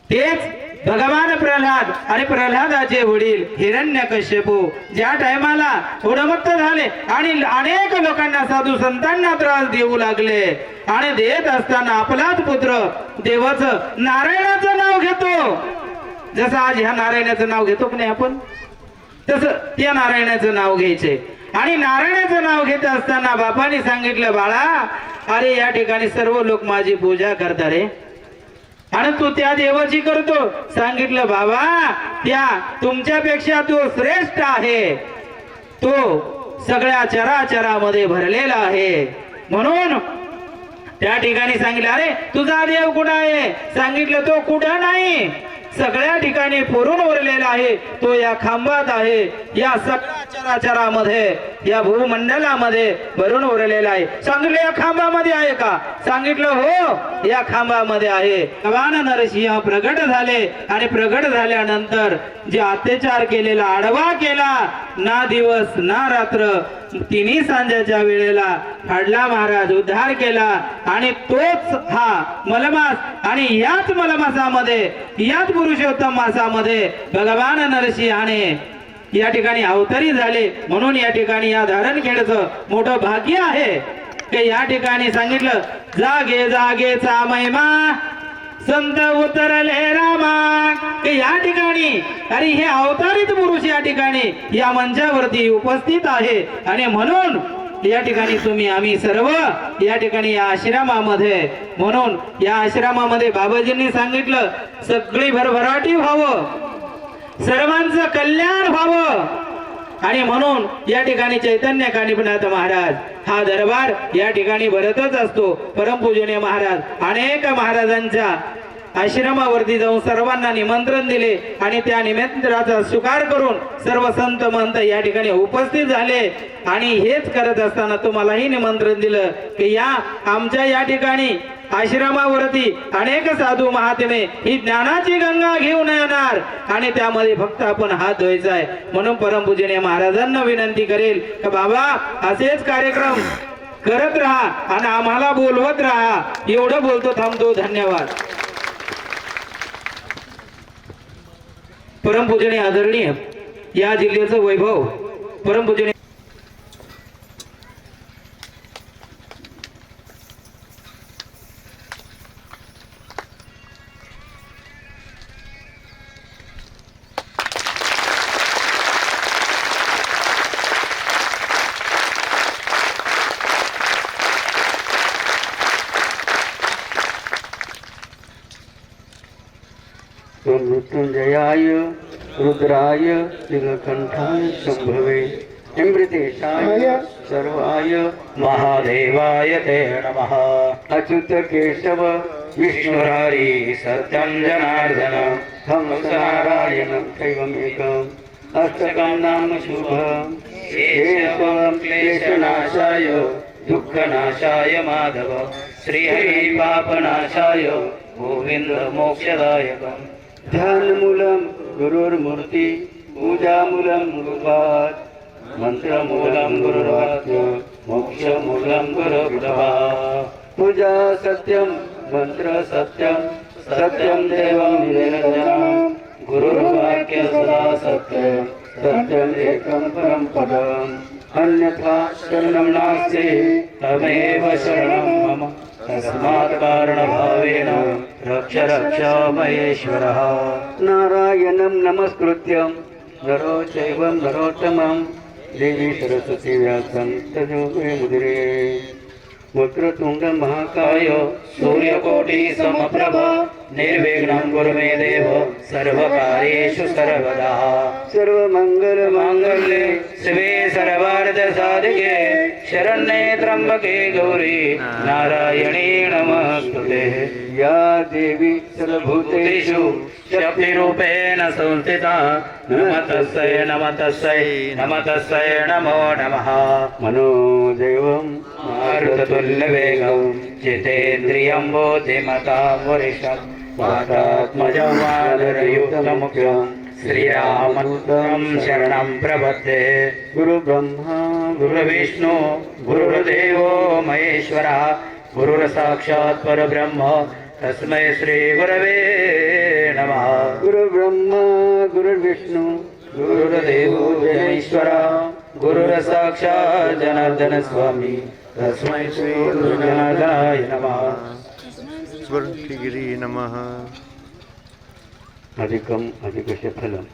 तेच भगवान प्रल्हाद आणि प्रल्हादाचे वडील हिरण्यकश्यपू ज्या टायमाला उन्मत्त झाले आणि अनेक लोकांना, साधू संतांना त्रास देऊ लागले, आणि देत असताना आपलाच पुत्र देवाचं नारायणाचं नाव घेतो. जसं आज ह्या नारायणाचं नाव घेतो की नाही आपण, तसं त्या नारायणाचं नाव घ्यायचे. आणि नारायणाचं नाव घेत असताना बापाने सांगितलं, बाळा अरे या ठिकाणी सर्व लोक माझी पूजा करतात रे, आणि तू त्या देवाची करतो. सांगितलं, बाबा त्या तुमच्यापेक्षा तो श्रेष्ठ आहे, तो सगळ्या चराचरामध्ये भरलेला आहे. म्हणून त्या ठिकाणी सांगितलं, अरे तुझा देव कुठं आहे. सांगितलं, तो कुठं नाही, सगळ्या ठिकाणी पुरून उरलेला आहे, तो या खांबात आहे, या सगळ्या चराचरामध्ये, या भूमंडलामध्ये भरून उरलेला आहे. सांगितलं, या खांबामध्ये आहे का. सांगितलं, हो या खांबामध्ये आहे. भगवान नरसिंह प्रगट झाले आणि प्रगट झाल्यानंतर जे अत्याचार केलेला, आडवा केला, ना दिवस ना रात्र, तिन्ही सांजेच्या वेळेला हाडला महाराज उद्धार केला. आणि तोच हा मलमास, आणि याच मलमासामध्ये, याच पुरुषोत्तम मासामध्ये भगवान नरसिंहाने या ठिकाणी अवतरी झाले. म्हणून या ठिकाणी या धारणखेडचं मोठं भाग्य आहे की या ठिकाणी सांगितलं, जागे जागेचा महिमा संत उतरले रामा, की या ठिकाणी अरे हे अवतारित पुरुष या ठिकाणी या मंचावरती उपस्थित आहे. आणि म्हणून या ठिकाणी तुम्ही आम्ही सर्व या ठिकाणी या आश्रमामध्ये, म्हणून या आश्रमामध्ये बाबाजींनी सांगितलं, सगळी भरभराटी व्हावं, सर्वांचं कल्याण व्हावं. आणि म्हणून या ठिकाणी चैतन्य कानिपनाथ महाराज हा दरबार या ठिकाणी भरतच असतो. परमपूजनीय महाराज अनेक महाराजांच्या आश्रमावरती जाऊन सर्वांना निमंत्रण दिले आणि त्या निमंत्रणाचा स्वीकार करून सर्व संत महंत या ठिकाणी उपस्थित झाले. आणि हेच करत असताना तुम्हालाही निमंत्रण दिलं की या आमच्या या ठिकाणी आश्रमावरती अनेक साधू महात्मे ही ज्ञानाची गंगा घेऊन येणार आणि त्यामध्ये फक्त आपण हात धुवायचा आहे. म्हणून परमपूजनीय महाराजांना विनंती करेल की बाबा असेच कार्यक्रम करत राहा आणि आम्हाला बोलवत राहा. एवढं बोलतो, थांबतो. धन्यवाद. परमपूजनीय आदरणीय या जिल्ह्याचं वैभव परमपूजनीय मृत्युंजयाय रुद्राय नीलकंठाय शंभवे अमृतेशाय सर्वाय महादेवाय ते नमः. अच्युत केशव विष्णुरारी सत्यं जनार्दन हंस नारायण दैवमेकम् अष्टकाम्नां शुभं केशवं क्लेशनाशाय दुःखनाशाय माधव श्रीहरि पापनाशाय गोविंद मोक्षदायकम् ध्यानमूलं गुरुर्मूर्ति पूजामूलं गुरुपाद मंत्रमूलं गुरुवाक्य मोक्षमूलं गुरुप्रभाव पूजा सत्यं मंत्र सत्यं सत्यं देवं निरञ्जनं गुरुर्वाक्य सदा सत्यं सत्यम् एकं परं पदम् अन्यथा शरणं नास्ति तमेव शरणं मम तस्मात् कारणभावेन रक्ष रक्ष महेश्वरः नारायणं नमस्कृत्यं नरो चैव नरोत्तमं देवी सरस्वती व्यासं ततो मुदिरे वक्रतुंड महाकाय सूर्यकोटि समप्रभ निर्विघ्नं कुरु मे देव सर्वकार्येषु सर्वदा सर्वमंगल मांगल्ये शिवे सर्वार्थ साधिके शरण्ये त्र्यंबके गौरी नारायणी नमस्तुते या देवी सर्वभूतेषु शक्तिरूपेण संस्थिता नमस्तस्यै नमस्तस्यै नमस्तस्यै नमो नमः मनोदेवं मारुततुल्यवेगं जितेन्द्रियं बुद्धिमतां वरिष्ठं वातात्मजं वानरयुक्तमुख्यं श्रीरामदूतं शरणं प्रपद्ये गुरुब्रह्मा गुरुविष्णु गुरुर्देवो महेश्वरः गुरुर्साक्षात् परब्रह्म तस्मै श्री गुरवे नमः गुरुब्रह्मा गुरुर्विष्णु गुरुर्देवो महेश्वरः गुरुर्साक्षात् जनार्दन स्वामी तस्मै श्री गुरुजनार्दनाय नमः गुरुगिरी नमः. अधिकम अधिकश फलम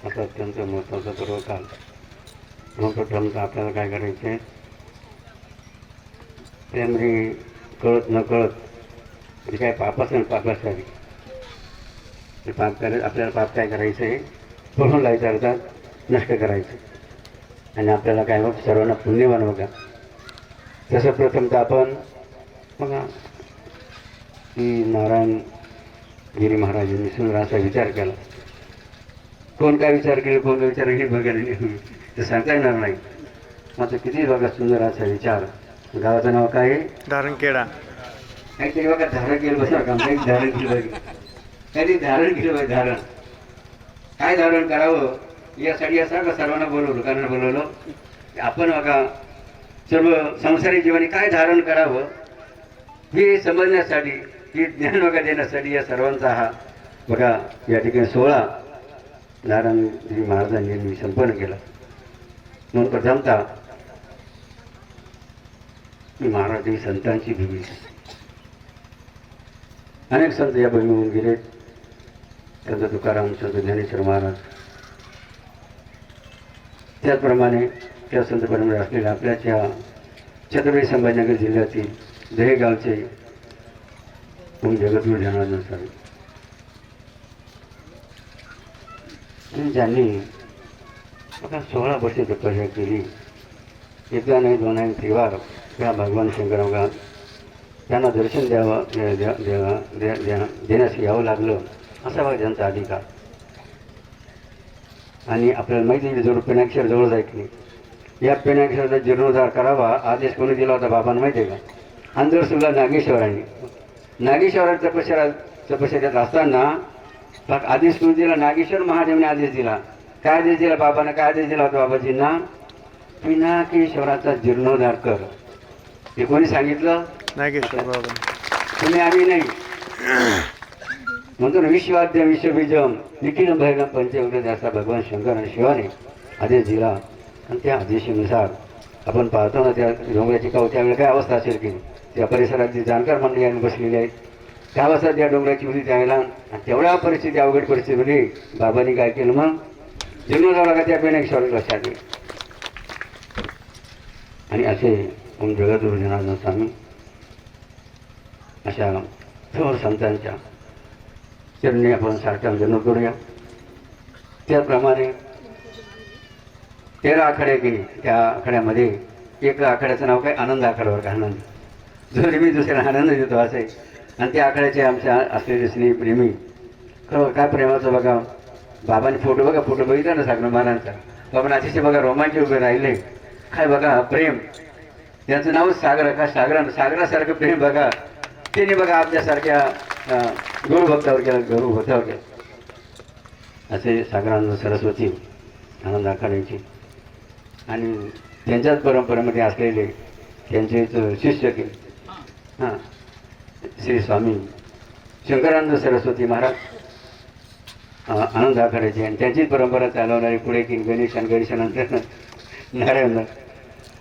असा अत्यंत महत्त्वाचा पर्व काल. प्रथम तर आपल्याला काय करायचे त्यामध्ये कळत न कळत जे काय पाप असेल पापासाठी ते पाप करायचं. आपल्याला पाप काय करायचं आहे पळून लायचं अर्थात नष्ट करायचं आणि आपल्याला काय मग सर्वांना पुण्यवान बघा. तसं प्रथम तर आपण बघा की नारायण गिरी महाराजांनी सुंदर असा विचार केला. कोण काय विचार केले कोण काय विचार केले बघायला ते सांगता येणार नाही. मात्र किती बघा सुंदर असा विचार. गावाचं नाव काय आहे धारणखेडा. काहीतरी बघा धारण केलं बसला का काही धारण केलं पाहिजे काहीतरी धारण केलं पाहिजे. धारण काय धारण करावं यासाठी असं का सर्वांना बोलवलं कारण बोलवलं आपण बघा सर्व संसारी जीवनाने काय धारण करावं हे समजण्यासाठी हे ज्ञान बघा देण्यासाठी या सर्वांचा हा बघा या ठिकाणी 16 नारायणगिरी महाराजांनी संपन्न केला. म्हणून प्रथमतः महाराज ही संतांची भूमी. अनेक संत या भूमीहून गेले. संत तुकाराम संत ज्ञानेश्वर महाराज त्याचप्रमाणे त्या संत परंपरा असलेल्या आपल्याच या छत्रपती संभाजीनगर जिल्ह्यातील दहेगावचे जगद्गुरु जनार्दन स्वामी ज्यांनी आता 16 वर्ष तपस्या केली. एकदा नाही दोन नाही त्रिवार त्या भगवान शंकरांना त्यांना दर्शन देण्यास यावं लागलं असा बघा त्यांचा अधिकार. आणि आपल्याला माहिती आहे जवळ पेनाक्षर जवळ जायच नाही. या पेनाक्षराचा जीर्णोद्धार करावा आदेश कोणी दिला होता बाबांना माहिती आहे का अंधरसुला नागेश्वरांनी. नागेश्वराच्या तपश्चर्यात असताना आदेश कोणी दिला नागेश्वर महादेवने आदेश दिला. काय आदेश दिला बाबांना काय आदेश दिला होता बाबाजींना पिनाकेश्वराचा जीर्णोद्धार कर. हे कोणी सांगितलं नागेश्वर बाबा. तुम्ही आम्ही नाही म्हणतो ना विश्वाद्य विश्वबीजम निखिल भैरव पंचवृत्त असा भगवान शंकर आणि शिवाने आदेश दिला. आणि त्या आदेशानुसार आपण पाहतो ना त्या डोंगराची काव त्यावेळी काय अवस्था असेल की त्या परिसरात जी जाणकार मंडळी बसलेली आहेत त्या अवस्था त्या डोंगराची होती त्यावेळेला. आणि तेवढ्या परिस्थिती अवघड परिस्थितीमध्ये बाबांनी काय केलं मग जीर्णोद्धार त्या पेनाकेश्वराला लक्षात येईल. आणि असे जगद्गुरु जनार्दन स्वामी अशा थोर संतांच्या चरणी आपण सारख्या जन्म करूया. त्याप्रमाणे 13 आखाडे केली. त्या आखाड्यामध्ये एक आखाड्याचं नाव काय आनंद आखाड्यावर का आनंद जो मी दुसऱ्याला आनंद देतो असं आहे. आणि त्या आखाड्याचे आमच्या असलेले स्नेहप्रेमी खरं काय प्रेमाचं बघा बाबांनी फोटो बघा, फोटो बघितला ना सागर महाराजांचा, बाबा अतिशय बघा रोमांच उभे राहिले, काय बघा प्रेम, त्यांचं नाव सागर, का सागरासारखं प्रेम बघा त्यांनी बघा आपल्यासारख्या गुरुभक्तावर केलं, गुरुभक्तावर केलं. असे सागरानंद सरस्वती आनंद आखाड्याची आणि त्यांच्याच परंपरेमध्ये असलेले त्यांचे शिष्य की हां श्री स्वामी शंकरानंद सरस्वती महाराज आनंद आखाड्याचे आणि त्यांचीच परंपरा चालवणारी पुढे की गणेश आणि गणेशानंतर नारायण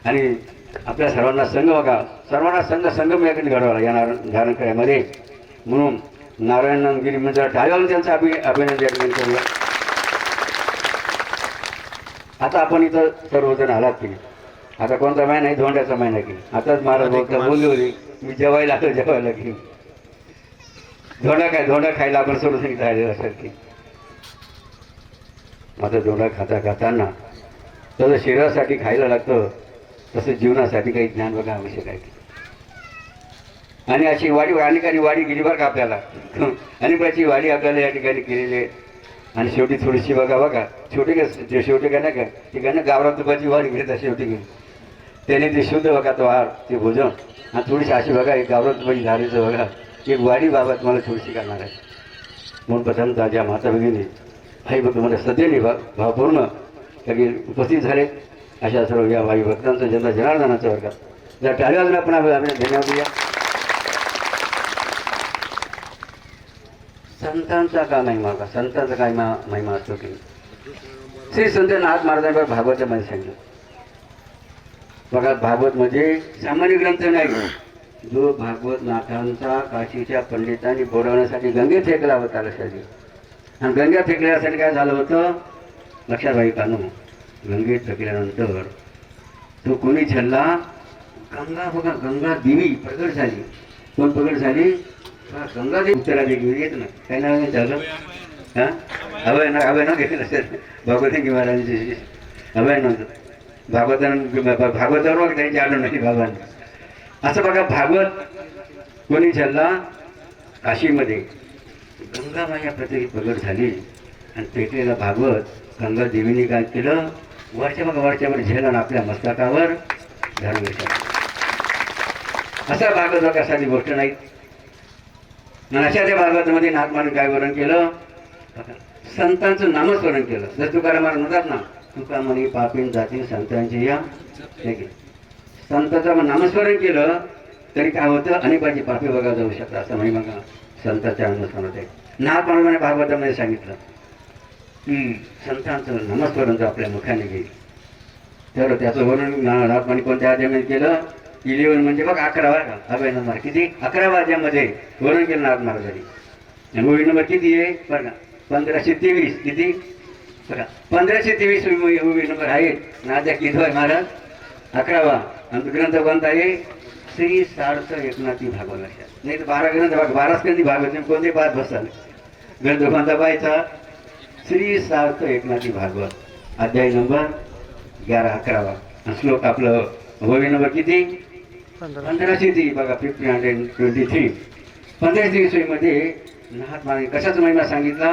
आणि आपल्या सर्वांना संघ बघा, सर्वांना संगम याकडे घडवला या धारणकऱ्यामध्ये. म्हणून नारायणगिरी म्हणजे टाळ्यावरून त्यांचं अभिनंदन या ठिकाणी करूया. आता आपण इथं सर्वजण आलात की आता कोणता महिना आहे, धोंड्याचा महिना की आताच महाराज बोलले होते मी जेवायला की धोंडा खायला आपण सर्वजण राहिलेलं असेल की आता धोंडा खाताना तसं शरीरासाठी खायला लागतं तसं जीवनासाठी काही ज्ञान बघा आवश्यक आहे. आणि अशी वाडी अनेकांनी वाडी गेली बरं का आपल्याला, अनेकाची वाडी आपल्याला या ठिकाणी केलेली आहे. आणि शेवटी थोडीशी बघा शेवटी काय नाही का ठिकाणी गावरान तुपाची वाडी घेतात शेवटी गेली त्याने ते शुद्ध बघा तो आहार ते भोजन आणि थोडीशी अशी बघा एक गावरान तुपाची झालीचं बघा एक वाडी बाबा तुम्हाला थोडीशी करणार आहे. म्हणून प्रथमतः ज्या माता भगिनी भाई भक्त मला सदैव भावपूर्ण सगळे उपस्थित झाले अशा सर्व या भाई भक्तांचं ज्यांना जनार्दनाच्या वर्गात जर टाळ्यावर आपण धन्यवाद देऊया. संतांचा का महिमा का संतांचा काय महिमा असतो की श्री संत नाथ महाराजांवर भागवतामध्ये सांगितलं बघा. भागवत म्हणजे सामान्य ग्रंथ नाही, जो भागवत नाथांचा काशीच्या पंडितांनी बोलवण्यासाठी गंगेत फेकला होता लक्षात. आणि गंगेत फेकल्यासाठी काय झालं होतं लक्षात बाई कानू, गंगेत फेकल्यानंतर तो कोणी झल्ला गंगा बघा गंगा देवी प्रगट झाली. कोण प्रगट झाली? गंगा देवी उत्तरा देवी येत ना काय नाव झालं हां अभय घेतलं असेल भगवती महाराजांची अभय नव्हतं भागवतावर त्यांची आलो नाही बाबांनी. असं बघा भागवत कोणी झल्ला काशीमध्ये गंगा माया प्रत्येक प्रगट झाली आणि पेटलेला भागवत गंगा देवीने काय केलं वरच्यावर झेलून आपल्या मस्तकावर धारण केलं. असा भागवत बघा साधी गोष्ट नाही. आणि अशा त्या भागवतामध्ये नाथमाने काय वर्णन केलं संतांचं नामस्मरण केलं. जर तुकाराम म्हणतात ना तुका म्हणे पापीन जातील संतांची या संतांचं नामस्मरण केलं तरी काय होतं अनेकांची पापी बघा जाऊ शकतात असं म्हणे बघा संतांच्या नामस्मरणात आहे. नाथ महाराजांनी भागवतामध्ये सांगितलं की संतांचं नामस्मरण जर आपल्या मुखाने घेईल तर त्याचं वर्णन नाथमाने कोणत्या अध्यायामध्ये केलं 11 म्हणजे बघ 11 का अभय नंबर किती 11 अध्यायामध्ये वर्णन केलं नाथ महाराजांनी. मूवी नंबर किती आहे बघा 1523 किती बघा 1523 मूवी नंबर आहे. नाद्या किती महाराज 11वा आणि ग्रंथ कोणता आहे श्री सार्थ एकनाथी भागवत. नाही तर 12 ग्रंथ बघा 12 स्कंदी भागवत कोणते 5 बसाल ग्रंथ कोणता पाहायचा श्री सार्थ एकनाथी भागवत अध्याय नंबर 11-11 आणि श्लोक आपलं मूवी नंबर किती 1503 बघा 1523. 1523 मध्ये नाथ महाराज कशाचा महिमा सांगितला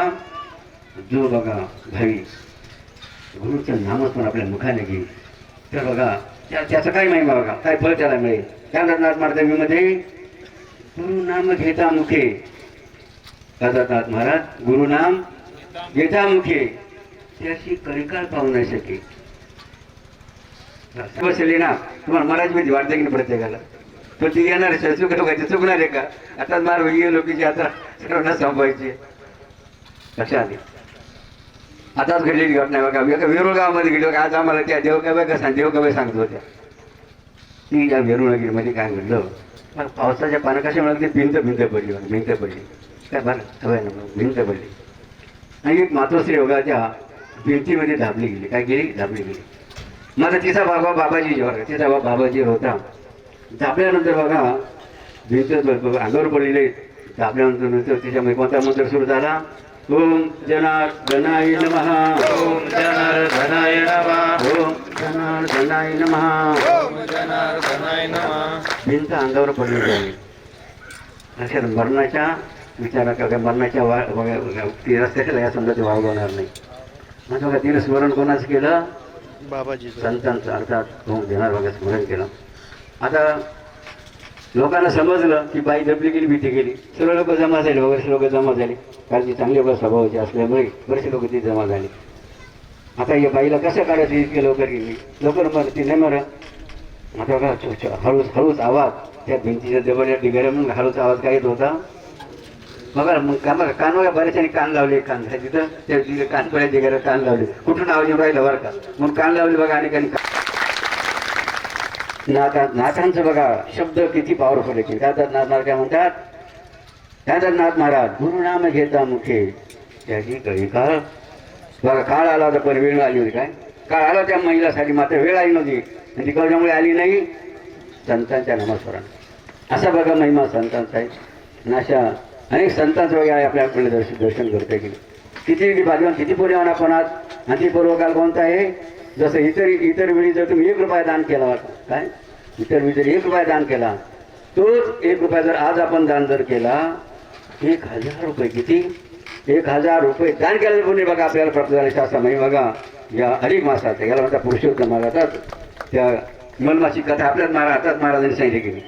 जो बघा भावी गुरुचं नामस्मरण आपल्या मुखाने घेईल तर बघा त्याचा काय महिमा बघा काय फळ त्याला मिळेल. त्या नाथ महाराजांमध्ये गुरुनाम घेता मुखे नाथ महाराज गुरुनाम घेता मुखे त्याची करिकाळ पाहू नाही शके. बसले ना तुम्हाला महाराज माहिती वाटते की नाही प्रत्येकाला तो ती येणार चुकणार आहे का आता मार ही लोकीची आता सर्वांना संपवायची लक्षात आली. आताच घडलेली घटना बघा एका वेरूळ गावामध्ये गेलो आज आम्हाला त्या देवकाबाई सांगत होत्या की या वेरूळगिरीमध्ये काय घडलं पावसाच्या पानं कशामुळे भिंत पडली काय बरं हवंय ना भिंत पडली आणि एक मातोश्री बघा त्या भिंतीमध्ये दाबली गेली. माझा तिचा बाबा बाबाजी बघा तिचा बाबा बाबाजी होता. दाबल्यानंतर बघा भिंत अंगावर पडलेले दाबल्यानंतर त्याच्यामध्ये कोणता मंत्र सुरू झाला ओम जनार्दनाय नमः ओम जनार्दनाय नमः ओम जनार्दनाय नमः ओम जनार्दनाय नमः. भिंत अंगावर पडलेली आहे. अशा मरणाच्या विचारा का मरणाच्या ती रस्त्याला या समजा ते वावगवणार नाही. म्हणजे बघा तिने स्मरण कोणाचं केलं? बाबाजी संतांचं, अर्थात होऊन घेणार बघा स्मरण केलं. आता लोकांना समजलं की बाई दबली गेली, भीती गेली, सर्व लोक जमा झाले, बरेचसे लोक जमा झाले, कारण ती चांगल्या बघा स्वभावाची असल्यामुळे बरेचसे लोक ती जमा झाले. आता या बाईला कसं काढायचं इतके लवकर गेली, लवकर मर ती नाही मर. आता बघा हळूच हळूच आवाज त्या भिंतीच्या जवळ डिगाऱ्या म्हणून हळूच आवाज काय येत होता बघा. मग कान बघा बऱ्याचशाने कान लावले, कान तिथं त्या तिथे कान पड्या डिगाऱ्या कान लावले, कुठून आवाज येऊन राहिला बरं का, मग कान लावले बघा. आणि नाथांचं बघा शब्द किती पॉवरफुल आहे. त्यात नाथ महाराज काय म्हणतात? त्यात नाथ महाराज गुरुनाम घेता मुखे त्याची कळी काळ. बघा काळ आला होता पण वेळ आली होती. काय काळ आला त्या महिलासाठी, मात्र वेळ आली नव्हती. आणि ती कळल्यामुळे आली नाही संतांच्या नामस्मरण. असा बघा महिमा संतांचा आहे. आणि अशा अनेक संतांचं वगैरे आपल्याकडे दर्शन करता येईल. किती भाग्यवान, किती पुण्यवान आपण आज. आणि ती पूर्वकाल कोणता आहे? जसं इतर वेळी जर तुम्ही 1 रुपया दान केला होता, काय इतर वेळी जर 1 रुपया दान केला, तोच 1 रुपया जर आज आपण दान जर केला 1000 रुपये, किती 1000 रुपये दान केल्याचं पुण्य बघा आपल्याला प्राप्त झाले. शास्त्रामध्ये बघा या अधिक मासात याला म्हणतात पुरुषोत्तम मागातात. त्या मलमाची कथा आपल्याच हातात महाराजांनी सांगितली गेली.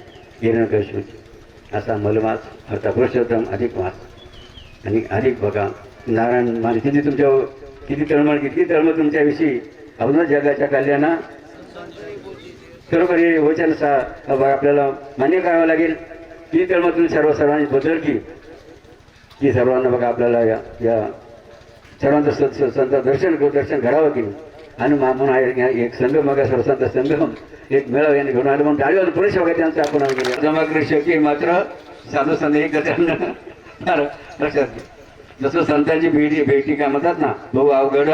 हिरण्यकशिपूची असा मलमास अर्थात पुरुषोत्तम अधिक मास. आणि अधिक बघा नारायण माझी किती तळमळ तुमच्याविषयी अवधूत जगाच्या कल्याणा खरोखर हे वचन आपल्याला मान्य करावं लागेल. ती तळमळ तुम्ही सर्वांनी बदल की सर्वांना बघा आपल्याला या सर्वांचं संत दर्शन घडावं की. आणि म्हणून आहे एक संगम बघा सर्वसंत संगम एक मेळावा यांनी घेऊन आलं म्हणून टाळीवर पुरेश बघा त्यांचं आपण जमा करू शक्य मात्र साधू संत एक त्यांना लक्षात घे. जसं संतांची भेटी काय म्हणतात ना, बहु अवघड,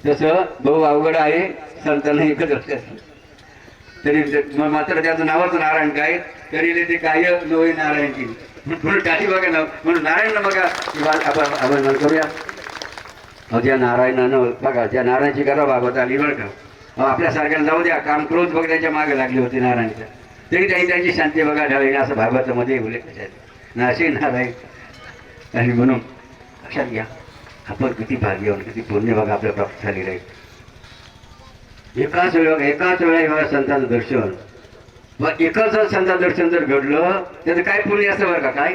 तसं बहु अवघड आहे संतांना एकच लक्षात. तरी मात्र त्याचं नावच नारायण काय, तरी ते काय नवई नारायण की म्हणून टाळी बघा ना, म्हणून नारायण बघा आपण करूया. ज्या नारायणानं बघा ज्या नारायणची करा भागवत आली बरं का. आपल्यासारख्याला जाऊ द्या, काम क्रोध बघ त्याच्या मागे लागले होते नारायणच्या, तरी त्यांची शांती बघा ढाळी असं भागवतामध्ये उल्लेख त्याच्यात नाशिक नारायण. आणि म्हणून लक्षात घ्या आपण किती भाग्यवान, किती पुण्य बघा आपल्या प्राप्त झालेलं आहे. एकाच वेळा बघा संतांचं दर्शन, मग एकच संतांचं दर्शन जर घडलं त्याचं काय पुण्य असतं बरं का. काय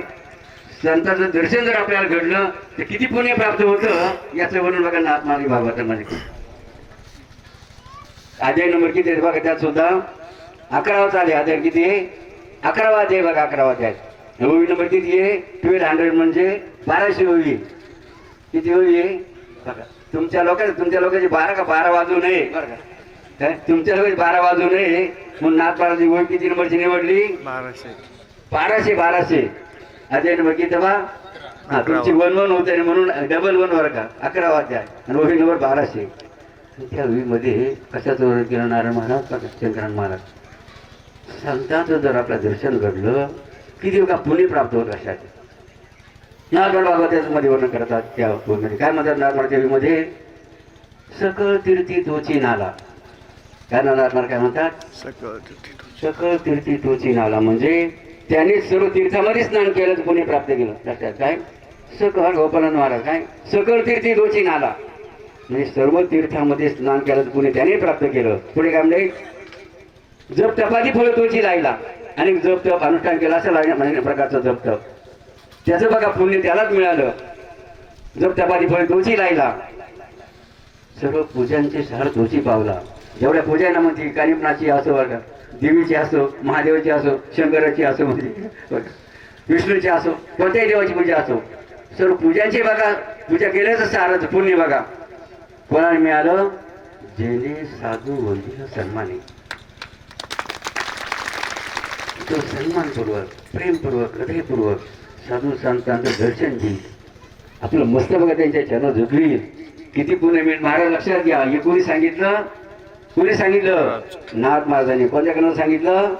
संतांचं दर्शन जर आपल्याला घडलं तर किती पुण्य प्राप्त होतं याचं वर्णन बघा नाथ महाराज भागवतामध्ये. अध्याय नंबर किती आहे बघा, त्यात सुद्धा 11वाचा अध्याय किती आहे, 11वा अध्याय बघा, 11वा अध्याय. ओवी नंबर किती आहे, 1200 म्हणजे 1200 ओवी. किती ओवी आहे बघा. तुमच्या लोकांची 12 वाजू नये बरं का. काय तुमच्या लोकांची 12 वाजू नये म्हणून नाथ महाराज ओवी किती नंबरची निवडली, 1200. अध्याय नंबर किती बा, तुमची 1 होते म्हणून डबल 1 बरं का, 11वा अध्याय. आणि ओवी नंबर 1200. त्या ओवीमध्ये कशाचं वर्णन केलं नारायण महाराज बघा, शंकरान महाराज. संतांचं जर आपलं दर्शन घडलं किती का पुण्य प्राप्त होत. अशा नाथमाळ बाबा त्यामध्ये वर्णन करतात. त्या ओवीमध्ये काय म्हणतात नाथमाळ देवीमध्ये, सकळ तीर्थी तोची नाला. काय नाथमाळ काय म्हणतात, सकळ तीर्थी तोची नाला, म्हणजे त्यांनी सर्व तीर्थामध्ये स्नान केलं तर पुण्य प्राप्त केलं. लक्षात काय सकळ गोपालन महाराज काय सकळ तीर्थी तोची नाला, म्हणजे सर्व तीर्थामध्ये स्नान केलं तर पुण्य त्याने प्राप्त केलं. पुढे काय म्हणजे जप तपादी फळ तोची लायला, आणि जप तप अनुष्ठान केलं असं म्हणजे प्रकारचं जप तप त्याचं बघा पुण्य त्यालाच मिळालं. जप तपादी फळ तोची लायला, सर्व पूजांचे सार तोची पावला. जेवढ्या पूजा ना म्हणजे कानिपणाची असो बघा, देवीची असो, महादेवाची असो, शंकराची असो, म्हणजे विष्णूची असो, कोणत्याही देवाची पूजा असो, सर्व पूजांची बघा पूजा केल्याचं साराचं पुण्य बघा कोणाला मिळालं, जेने साधू वंदीय सन्माने. तो सन्मानपूर्वक, प्रेमपूर्वक, हृदयपूर्वक साधू संतांचं दर्शन घेईल. आपलं मस्त बघा त्यांच्या चरण झुकवी. किती पुण्य मिळेल महाराज. लक्षात घ्या, हे कोणी सांगितलं, नाथ महाराजांनी. कोणत्याकडनं सांगितलं,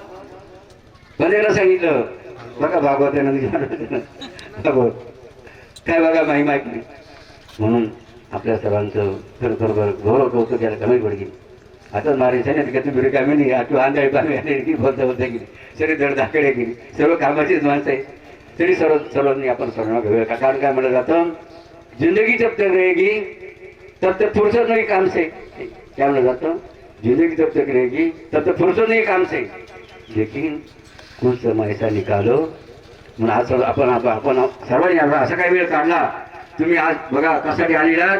बघा भागवतानं भागवत काय बघा महिमा ऐकली. म्हणून आपल्या सर्वांचं खरोखर गौरव कौतुक याला कमी पडली. आता महाराज सांगितलं की तुम्ही रिकामी नाही, किंवा आंधळी पाणी की बोलता गेली, सर्व धडधाकडे गेली, सर्व कामाचीच माणसं आहे. तरी सर्वांनी आपण सर्वांना घेऊया कारण काय म्हणलं जातं, जिंदगी जब तक रहेगी तब तक फुर्सत नहीं काम से. क्या म्हणलं जातं, जिंदगी जब तक रहेगी तब तक फुर्सत नहीं काम से, लेकिन कुछ समय ऐसा निकालो. म्हणून आज आपण सर्वांनी असा काही वेळ काढला. तुम्ही आज बघा कशासाठी आलेला,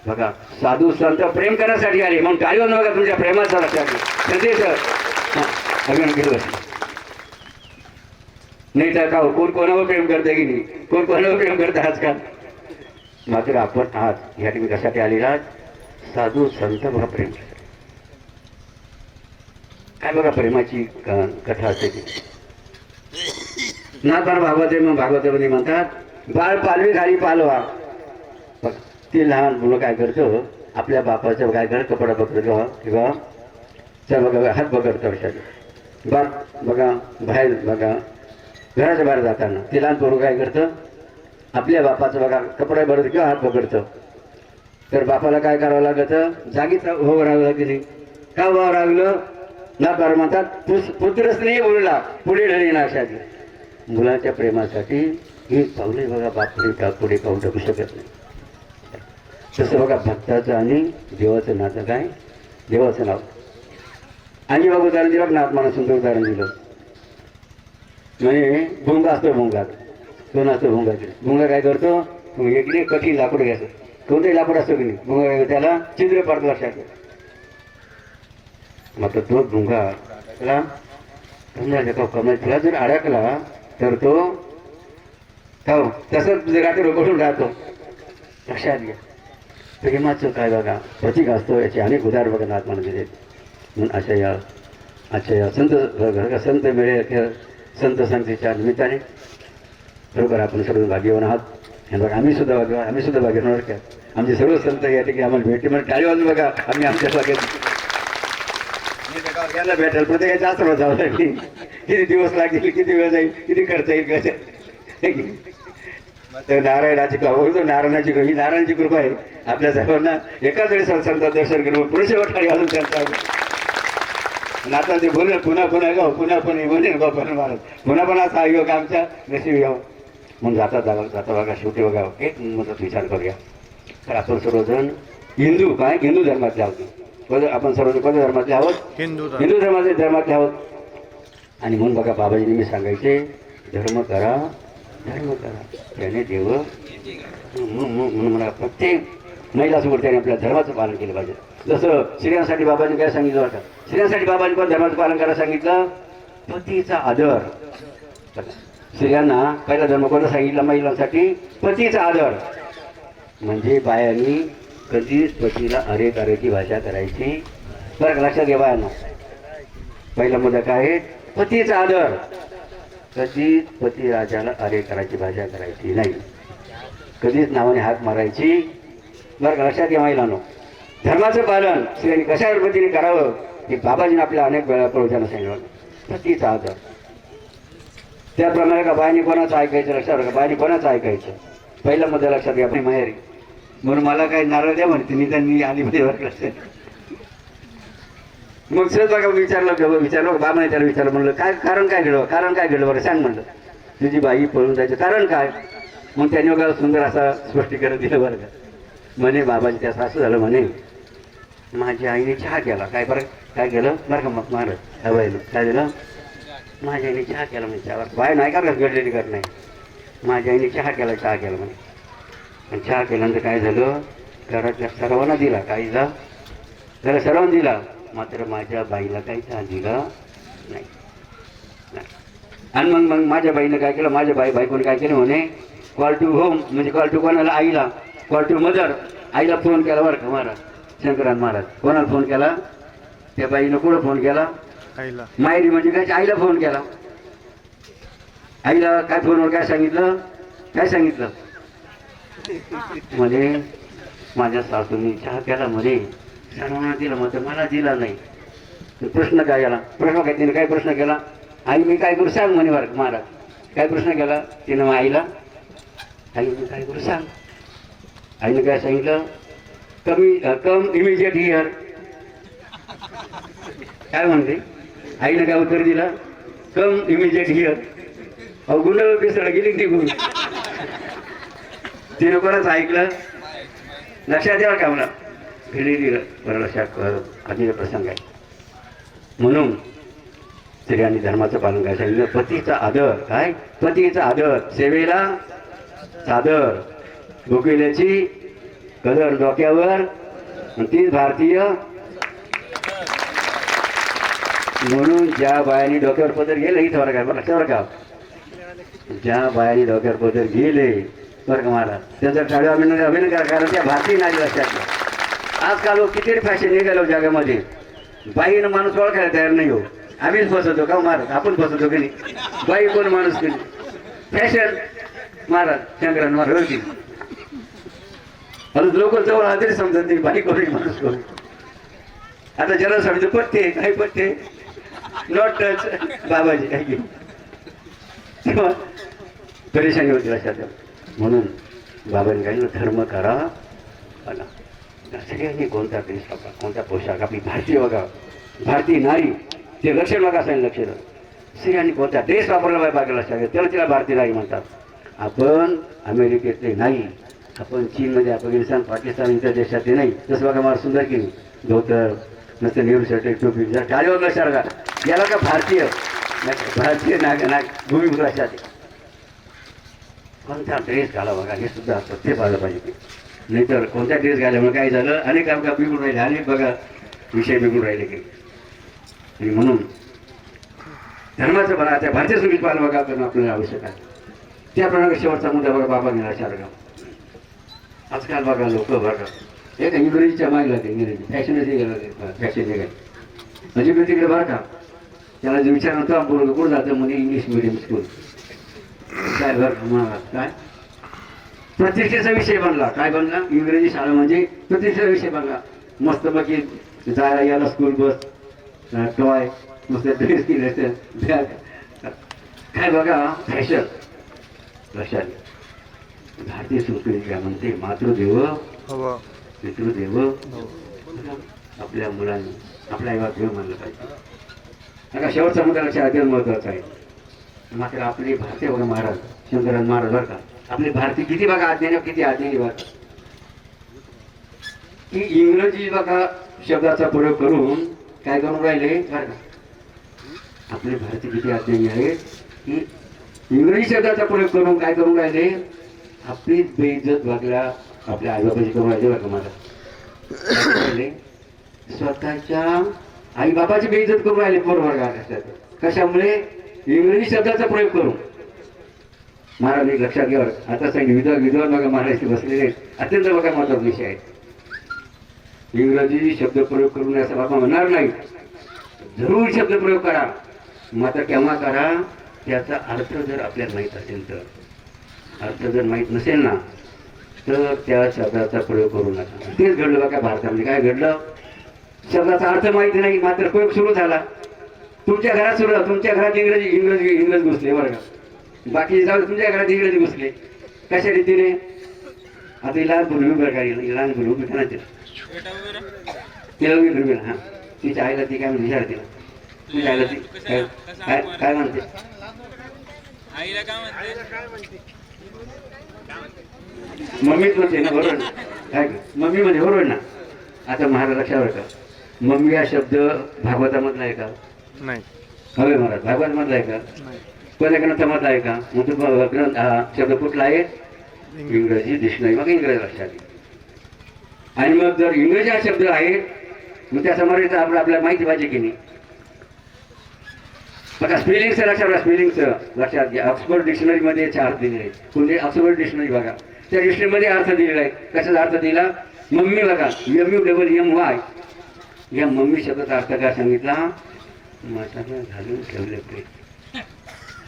बघा साधू संत प्रेम करण्यासाठी आले. म्हणून टाळी बघा तुमच्या प्रेमाचा लक्षात संदेश अभिमान केलं नाही तर का कोण कोणावर प्रेम करते की नाही, कोण कोणावर प्रेम करते आजकाल. मात्र आपण आज या ठिकाणी कशासाठी आलेला, साधू संत बघा प्रेम काय बघा प्रेमाची कथा असते ती. नातार भागवते मग भागवतामध्ये म्हणतात बाळ पालवी घाली पालवा. ती लहान मुलं काय करतो, आपल्या बापाचं काय करत कपडा पकडतो किंवा चल बघा हात पकडतो वर्षात बाप बघा बाहेर बघा घराच्या बाहेर जाताना ती लहान पोरं काय करतं, आपल्या बापाचं बघा कपडा भरत किंवा हात पकडतं. तर बापाला काय करावं लागतं, जागीच उभं राहावं लागते नाही का, उभं राहिलं ना बार म्हणतात पुत्रच नाही बोलला पुढे ढळी नाशाची. मुलाच्या प्रेमासाठी ही पावले बघा बाप पुढे पाऊल टाकू शकत नाही. तसं बघा भक्ताचं आणि देवाचं नातं काय, देवाचं नाव. आणि बाबा उदाहरण दिलं, नाथमाना सुंदर उदाहरण दिलं. म्हणजे भुंगा असतो भुंगात, कोण असतो भुंगाचे. भुंगा काय करतो, एक कठीण लाकूड घ्यायचं, कोणतंही लाकूड असतो की नाही, भुंगा त्याला छिद्र पडतो लक्षात. मात्र तो भुंगा त्याला कमळाच्या जर अडकला तर तो तसंच रात्री रोखून राहतो. लक्षात घ्या, प्रेमाचं काय बघा प्रतीक असतो. याचे अनेक उदाहरण बघा नाथमाना दिले. म्हणून अशा या संत मिळे संत संगतीच्या निमित्ताने बरोबर आपण सर्व भाग्यवान आहात. हे बघा आम्ही सुद्धा भाग्यवान आहोत का. आमचे सर्व संत या ठिकाणी आम्हाला भेटले म्हणजे टाळी वाजून बघा आम्ही आमच्या भाग्यात याला भेटायला प्रत्येकाच्या आश्रमात जावं लागेल. किती दिवस लागतील, किती वेळ जाईल, किती खर्च येईल कसं. तर नारायणाची ही नारायणाची कृपा आहे आपल्या सर्वांना एकाच वेळी संत दर्शन करून पुरुषे वठाळी घालून त्यांचा आता ते बोलले पुन्हा गाव पुन्हा बोलेल गोपाल महाराज पुन्हा पण असा योग आमच्या नशीब यावं. म्हणून जाता बघा शेवटी बघा एक मदत विचार करूया. तर आपण सर्वजण हिंदू धर्मातले आहोत. आपण सर्वजण कोणत्या धर्मातले आहोत, हिंदू धर्मातले आहोत. आणि म्हणून बघा बाबाजींनी मी सांगायचे धर्म करा त्याने देव. म्हणून मला प्रत्येक महिला समोर त्याने आपल्या धर्माचं पालन केलं पाहिजे. जसं स्त्रियांसाठी बाबांनी काय सांगितलं होतं, स्त्रियांसाठी बाबांनी पण धर्माचं पालन करायला सांगितलं, पतीचा आदर. स्त्रियांना पहिला धर्म कोणता सांगितला, महिलांसाठी पतीचा आदर. म्हणजे बायांनी कधीच पतीला अरे करायची भाषा करायची बरं लक्षात घ्या बायांना. पहिला मुद्दा काय आहे, पतीचा आदर. कधीच पती राजाला अरे करायची भाषा करायची नाही, कधीच नावाने हाक मारायची बरं लक्षात घ्या महिलांनो. धर्माचं पालन स्त्रियांनी कशा पद्धतीने करावं हे बाबाजीने आपल्या अनेक वेळा प्रवचनात सांगितलं. पतीचा आदर. त्याप्रमाणे का बाईने कोणाचं ऐकायचं लक्षात का, बाईने कोणाचं ऐकायचं. पहिला मुद्दा लक्षात घ्या, माहेरी. म्हणून मला काही नारळ द्या म्हणते मी त्यांनी आली मध्ये लक्षात. मग सहज बघा विचारलं बाबाने त्याला विचारलं, म्हणलं काय कारण काय घडलं बरं सांग म्हणलं. तुझी बाई पळून जायचं कारण काय. मग त्यांनी बघा सुंदर असा स्पष्टीकरण दिलं बरं का. म्हणे बाबाजी त्याचं असं झालं म्हणे, माझ्या आईने चहा केला. काय बरं काय केलं बरं का मग महाराज हवायला काय दिलं, माझ्या आईने चहा केला म्हणजे चहा बाय नाही का घडलेली कर नाही. माझ्या आईने चहा केला म्हणे. आणि चहा केल्यानंतर काय झालं, घरातल्या सर्वांना दिला, काही जरा सर्वांना दिला, मात्र माझ्या बाईला काही चहा दिला नाही. आणि मग माझ्या बाईनं काय केलं, माझ्या बायकोने काय केलं म्हणे, कॉल टू होम म्हणजे कॉल टू कोणाला, आईला, कॉल टू मदर, आईला फोन केला बरं का महाराज, शंकरान महाराज. कोणाला फोन केला, त्या बाईनं कुठं फोन केला, आईला. मायरी म्हणजे काय, आईला फोन केला. आईला काय फोनवर काय सांगितलं म्हणे माझ्या सासूने चहा केला म्हणे, सर्वांना दिला मात्र मला दिला नाही. प्रश्न काय केला, तिने काय प्रश्न केला, आई मी काय करू सांग म्हणे बरं महाराज. काय प्रश्न केला तिनं मग आईला, आई मी काय करू सांग. आईने काय सांगितलं, कम इमिजिएट हिअर. काय म्हणते, आईने काय उत्तर दिलं, कम इमिजिएट हिअर. गुंड पिसळ गेली तिकडून. तिने कोणाच ऐकलं? लक्षात द्यावं का मला गेलेली लक्षात आधीचा प्रसंग आहे. म्हणून स्त्रियांनी धर्माचं पालन करायचं. पतीचा आदर, काय पतीचा आदर, सेवेला सादर, भुकेल्याची कदर डोक्यावर, आणि तीच भारतीय. म्हणून ज्या बायाने डोक्यावर पदर गेले इथं बरं काय, बरं लक्षावर का, ज्या बायाने डोक्यावर पदर गेले बरं का महाराज, त्यांचा टाळी अभिनय करा, कारण त्या भारतीय नाही लक्षात. आजकाल किती फॅशन निघालो जगामध्ये, बाईनं माणूस ओळखायला तयार नाही हो. आम्हीच फसवतो का महाराज, आपण फसवतो की नाही, बाई कोण माणूस केली फॅशन महाराज, शंकरान महाराज होती. आता लोक जवळ आले तरी समजत नाही बाई कोणी माणूस कोणी. आता जरा समजतो पत्ते काही पत्ते नॉट टच बाबाजी काही तेव्हा परेशानी होती लक्षात. म्हणून बाबांनी काही धर्म करा, सगळ्यांनी कोणता ड्रेस वापरा, कोणता पोशाख, आपली भारतीय बघा, भारतीय नारी ते लक्षण बघा असेल लक्ष. स्त्रियांनी कोणता ड्रेस वापरला पाहिजे बघा लक्षात, त्याला तिला भारतीय नारी म्हणतात. आपण अमेरिकेतले नाही, आपण चीनमध्ये, अफगाणिस्तान, पाकिस्तान इतर देशातले नाही. तसं बघा मला सुंदर की धोतर नसतं, नेहरू शर्ट, टोपी, टाळीवर लक्षात का याला का भारतीय भारतीय भूमी लक्षात. कोणता ड्रेस घाला बघा हे सुद्धा सत्य पाहिलं पाहिजे. नाहीतर कोणत्या ड्रेस घाल्यामुळे काय झालं, अनेक अपघात बिघडून राहिले, अनेक बघा विषय बिघडून राहिले की. आणि म्हणून धर्माचं बघा, त्या भारतीय संगीत पाहिलं बघा करणं आपल्याला आवश्यक आहे. त्याप्रमाणे शेवटचा मुद्दा बघा बाबा निराशार गाव. आजकाल बघा लोक बघा एक इंग्रजीच्या मागला ते इंग्रजी फॅशनच गेलं, फॅशन निघाली म्हणजे मी तिकडे बरं का त्याला जे विचारलं आपण कुठं जातं म्हणजे इंग्लिश मिडियम स्कूल. काय बरं का मला काय प्रतिष्ठेचा विषय बनला, काय बनला इंग्रजी शाळा म्हणजे प्रतिष्ठेचा विषय बनला. मस्त बाकी जायला यायला स्कूल बस, टॉय, मस्त ड्रेस केले, बॅग, काय बघा फॅशन. लक्षात भारतीय संस्कृती काय म्हणते, मातृदेव पितृदेव. आपल्या मुलांनी आपल्या आईला देव मानलं पाहिजे. आता शेवटचा मुद्दा लक्षात अत्यंत महत्वाचा आहे. मात्र आपले भारतीय बघा महाराज शंकरान महाराज बरं का, आपली भारतीय किती बघा आज्ञाने, किती आज्ञानी बघा की इंग्रजी बघा शब्दाचा प्रयोग करून काय करून राहिले बरं का. आपले भारतीय किती आज्ञानी आहे की इंग्रजी शब्दाचा प्रयोग करून काय करून राहिले, आपली बेइज्जत बघल्या आपल्या आईबापाची करून राहिले बरं का मला. स्वतःच्या आई बापाची बेइज्जत करून राहिले बरोबर का. कशामुळे इंग्रजी शब्दाचा प्रयोग करून. महाराज एक लक्षात घ्या, आता सांगितलं विद्वान बघा महाराज बसलेले अत्यंत बघा महत्वाचा विषय आहे. इंग्रजी शब्द प्रयोग करून असं बाबा म्हणणार नाही, जरूर शब्द प्रयोग करा, मात्र केव्हा करा त्याचा अर्थ जर आपल्याला माहीत असेल तर. अर्थ जर माहीत नसेल ना तर त्या शब्दाचा प्रयोग करू नका. तेच घडलं बघा भारतामध्ये. काय घडलं, शब्दाचा अर्थ माहिती नाही मात्र प्रयोग सुरू झाला. तुमच्या घरात सुरू झाला, तुमच्या घरात इंग्रज घुसले बरं का. बाकी जाऊ तुमच्या घरात इंग्रजी घुसले कशा रीतीने. आता लहान मुलं उभी बरं का, लहान मुलं उभी करा तिला उभी हां तिच्या आईला ती काय म्हणते विचार तिला, तुझ्या आईला ती काय काय म्हणते, मम्मीच म्हणते ना बरोबर ना, काय मम्मी म्हणजे बरोबर ना. आता महाराज लक्षावर का मम्मी हा शब्द भागवतामधला आहे का नाही, हवे महाराज भागवत मधला आहे का, कोणत्या ग्रंथामधला आहे का. मग तो ग्रंथ हा शब्द कुठला आहे, इंग्रजी डिक्शनरी. मग इंग्रजी लक्षात. आणि मग जर इंग्रजी हा शब्द आहे मग त्याचा मराठीचा आपल्याला माहिती पाहिजे की नाही. बघा स्पेलिंगचं लक्षात, स्पेलिंगचं लक्षात घ्या. ऑक्सफोर्ड डिक्शनरीमध्ये याचे अर्थ दिलेले आहेत. कोणते ऑक्सफोर्ड डिक्शनरी बघा, त्या डिक्शनरीमध्ये अर्थ दिलेला आहे. कशाचा अर्थ दिला, मम्मी बघा MUMY या मम्मी शब्दाचा अर्थ काय सांगितला, मसाला घालून ठेवले पाहिजे.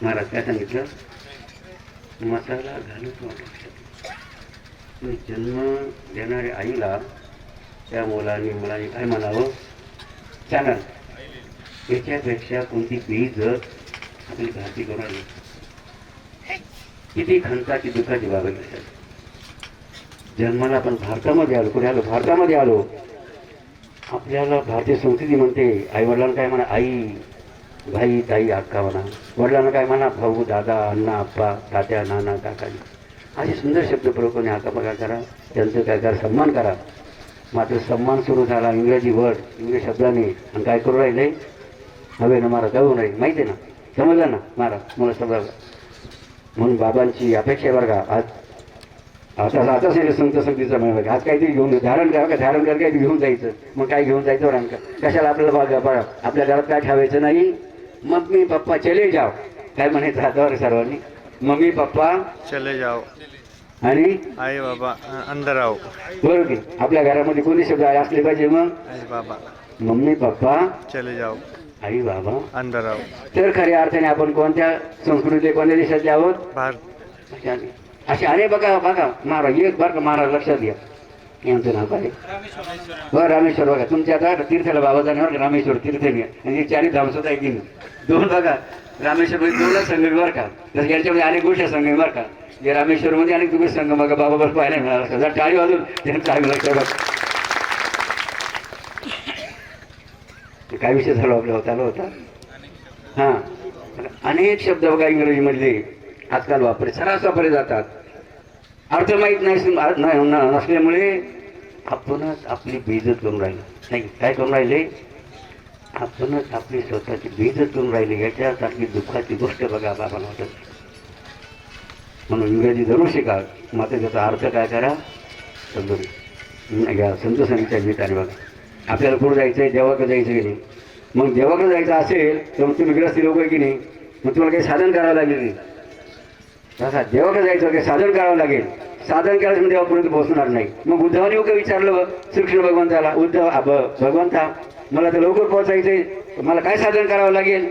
महाराज काय सांगितलं, मसाला घालून जन्म देणाऱ्या आईला त्या मुलांनी काय म्हणावं, चांगलं याच्यापेक्षा कोणती बेइज्जत आपली भारती कोणाली, किती खंताची दुःखाची बाब आहे. जन्माला आपण भारतामध्ये आलो, कुठे आलो, भारतामध्ये आलो. आपल्याला भारतीय संस्कृती म्हणते, आई वडिलांना काय म्हणा, आई भाई ताई अक्का म्हणा, वडिलांना काय म्हणा भाऊ दादा अण्णा आप्पा तात्या नाना काका, असे सुंदर शब्द प्रयोगाने हाका बघा करा, त्यांचं काय करा सन्मान करा. मात्र सन्मान सुरू झाला इंग्रजी वर्ड इंग्रजी शब्दाने, आणि काय करू राहिले हवे ना महाराज जाऊ राहील माहिती आहे ना, समजलं ना महाराज मला समजा. म्हणून बाबांची अपेक्षा बरं का, आज आता संत संगतीचा महिमा आज काहीतरी घेऊन धारण करा का, धारण करा काहीतरी घेऊन जायचं, मग काय घेऊन जायचं बरं का, कशाला आपल्याला बघा आपल्या घरात काय ठेवायचं नाही. मम्मी पप्पा चले जाओ काय म्हणायचं हातावर सर्वांनी, मम्मी पप्पा चले जाओ आणि आई बाबा अंदर आओ. बरोबर की आपल्या घरामध्ये कोणी शब्द असले पाहिजे, मग आई बाबा मम्मी पप्पा चले जाओ आई बाबा अंदर आओ. तर खऱ्या अर्थाने आपण कोणत्या संस्कृतीत कोणत्या देशातले आहोत, भारत. असे अरे बघा बघा महाराज एक बरं का महाराज लक्षात घ्या, यांचं नाव काय बरं रामेश्वर बघा, तुमच्या आता तीर्थाला बाबा जाणार रामेश्वर तीर्थाने, आणि चारी धामसुद्धा आहे की दोन बघा रामेश्वर मध्ये दोनच संघ बरं का, तसं याच्यामध्ये अनेक गोष्टी संघ बरं का, जे रामेश्वर मध्ये अनेक तुम्ही संघ बघा बाबा बस पाहायला मिळाला, जर टाळी वाजून त्यांचं चांगलं लक्षात बघा. काय विषय झाला आपल्या होता हां, अनेक शब्द बघा इंग्रजीमधले आजकाल सर्रास वापरले जातात, अर्थ माहीत नसल्यामुळे आपणच आपली बेइज्जत करून राहिलो. नाही काय करून राहिले, आपणच आपली स्वतःची बेइज्जत करून राहिली. याच्यात आपली दुःखाची गोष्ट बघा बाबाला वाटत. म्हणून इंग्रजी जरूर शिका, मात्र त्याचा अर्थ काय करा समजून घ्या. संत संगीच्या गीताने बघा, आपल्याला पुढे जायचं आहे देवाकडे जायचं की नाही, मग देवाकडे जायचं असेल तर मग तुम्ही ग्रस्ती लोक आहे की नाही, मग तुम्हाला काही साधन करावं लागेल नाही. तसा देवाकडे जायचं काही साधन करावं लागेल, साधन केल्यास मग देवापर्यंत पोहोचणार नाही. मग उद्धवाने का विचारलं श्रीकृष्ण भगवंताला, उद्धव भगवंता मला तर लवकर पोहोचायचंय, मला काय साधन करावं लागेल,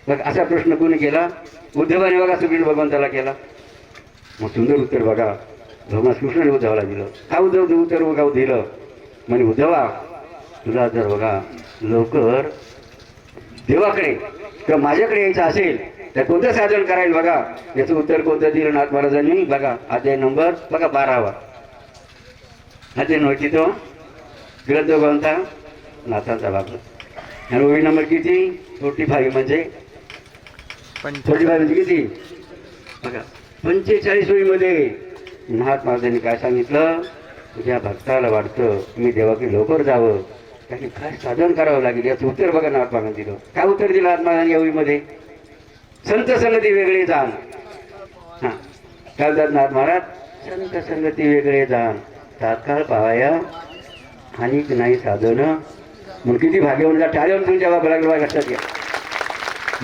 बघ असा प्रश्न कोणी केला, उद्धवाने बघा श्रीकृष्ण भगवंताला केला. मग सुंदर उत्तर बघा भगवान कृष्णाने उद्धवाला दिलं. का उद्धव उत्तर बघा दिलं, म्हणजे उद्धवा तुला जर बघा लवकर देवाकडे किंवा माझ्याकडे यायचं असेल तर कोणतं साधन करायला बघा. याचं उत्तर कोणतं दिलं नाथ महाराजांनी बघा, अध्याय नंबर बघा 12वा अध्याय नव्हती तो ग्रंथ कोणता नाथांचा भाग, आणि ओळी नंबर किती 45 म्हणजे 45 म्हणजे किती बघा 45 ओळीमध्ये नाथ महाराजांनी काय सांगितलं, तुझ्या भक्ताला वाटतं मी देवाकडे लवकर जावं त्याने काय साधन करावं लागेल. याचं उत्तर बघा नाथ महाराजांनी दिलं. काय उत्तर दिलं नाथ महाराजांनी या ओळीमध्ये, संत संगती वेगळे जाण. हां काय बोलतात नाथ महाराज, संत संगती वेगळे जाण तात्काळ पाहाया आणि नाही साधन. मग किती भाग्यवान जा, टाळ्यावर तुमच्या बाबाला लक्षात घ्या.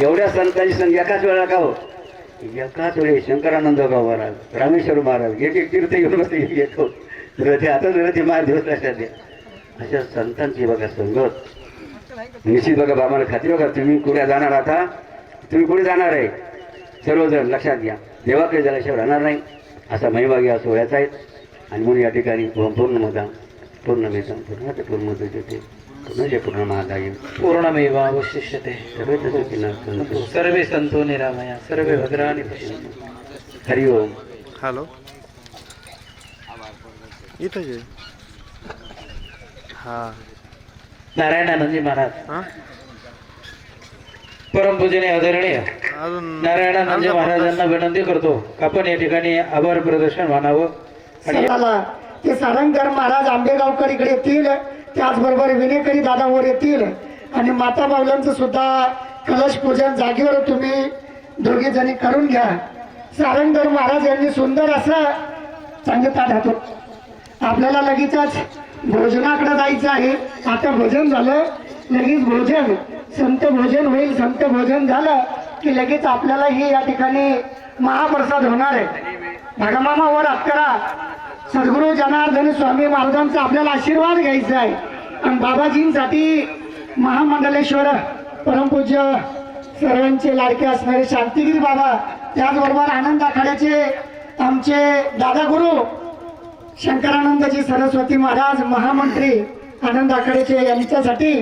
एवढ्या संतांची संधी एकाच वेळा का हो, एकाच वेळी शंकरानंद गाव महाराज रामेश्वर महाराज एक एक तीर्थ घेऊन बसले येतो रथे आता रथे मार दिवस लक्षात द्या. अशा संतांची बघा संगत निश्चित बघा बाबाला खात्री बघा. तुम्ही कुठे जाणार, आता तुम्ही कुठे जाणार आहे सर्वजण लक्षात घ्या, देवाकडे झाल्याशिवाय राहणार नाही असा महिमा घ्या सोहळ्याचा आहेत. आणि म्हणून या ठिकाणी पूर्ण पूर्णमादाय पूर्णमेवावशिष्यते सर्वे संतो निरामया सर्वे भद्राणि पश्यन्तु. हरि ओम. हॅलो इथं जे हां नारायणानंदजी महाराज हां परमपूजनीय आदरणीय अजून नारायणानंदजी महाराजांना विनंती करतो आपण या ठिकाणी आभार प्रदर्शन म्हणावं. सणाला ते सारंगकर महाराज आंबेगावकर इकडे येतील, त्याचबरोबर विनेकरी दादा वर येतील, आणि माता बावल्यांचं सुद्धा कलश पूजन जागेवर तुम्ही दोघे जणी करून घ्या. सारंगकर महाराज यांनी सुंदर असं सांगितलं हातून. आपल्याला लगेचच भोजनाकडे जायचं आहे. आता भोजन झालं लगेच भोजन संत भोजन होईल. संत भोजन झालं की लगेच आपल्याला ही या ठिकाणी महाप्रसाद होणार आहे. भागमामा वर हात करा. सद्गुरू जनार्दन स्वामी महाराजांचा आपल्याला आशीर्वाद घ्यायचा आहे. आणि बाबाजींसाठी महामंडलेश्वर परमपूज्य सर्वांचे लाडके असणारे शांतिगिरी बाबा, त्याचबरोबर आनंद आखाड्याचे आमचे दादागुरु शंकरानंदजी सरस्वती महाराज महामंत्री आनंद आखाड्याचे, यांच्यासाठी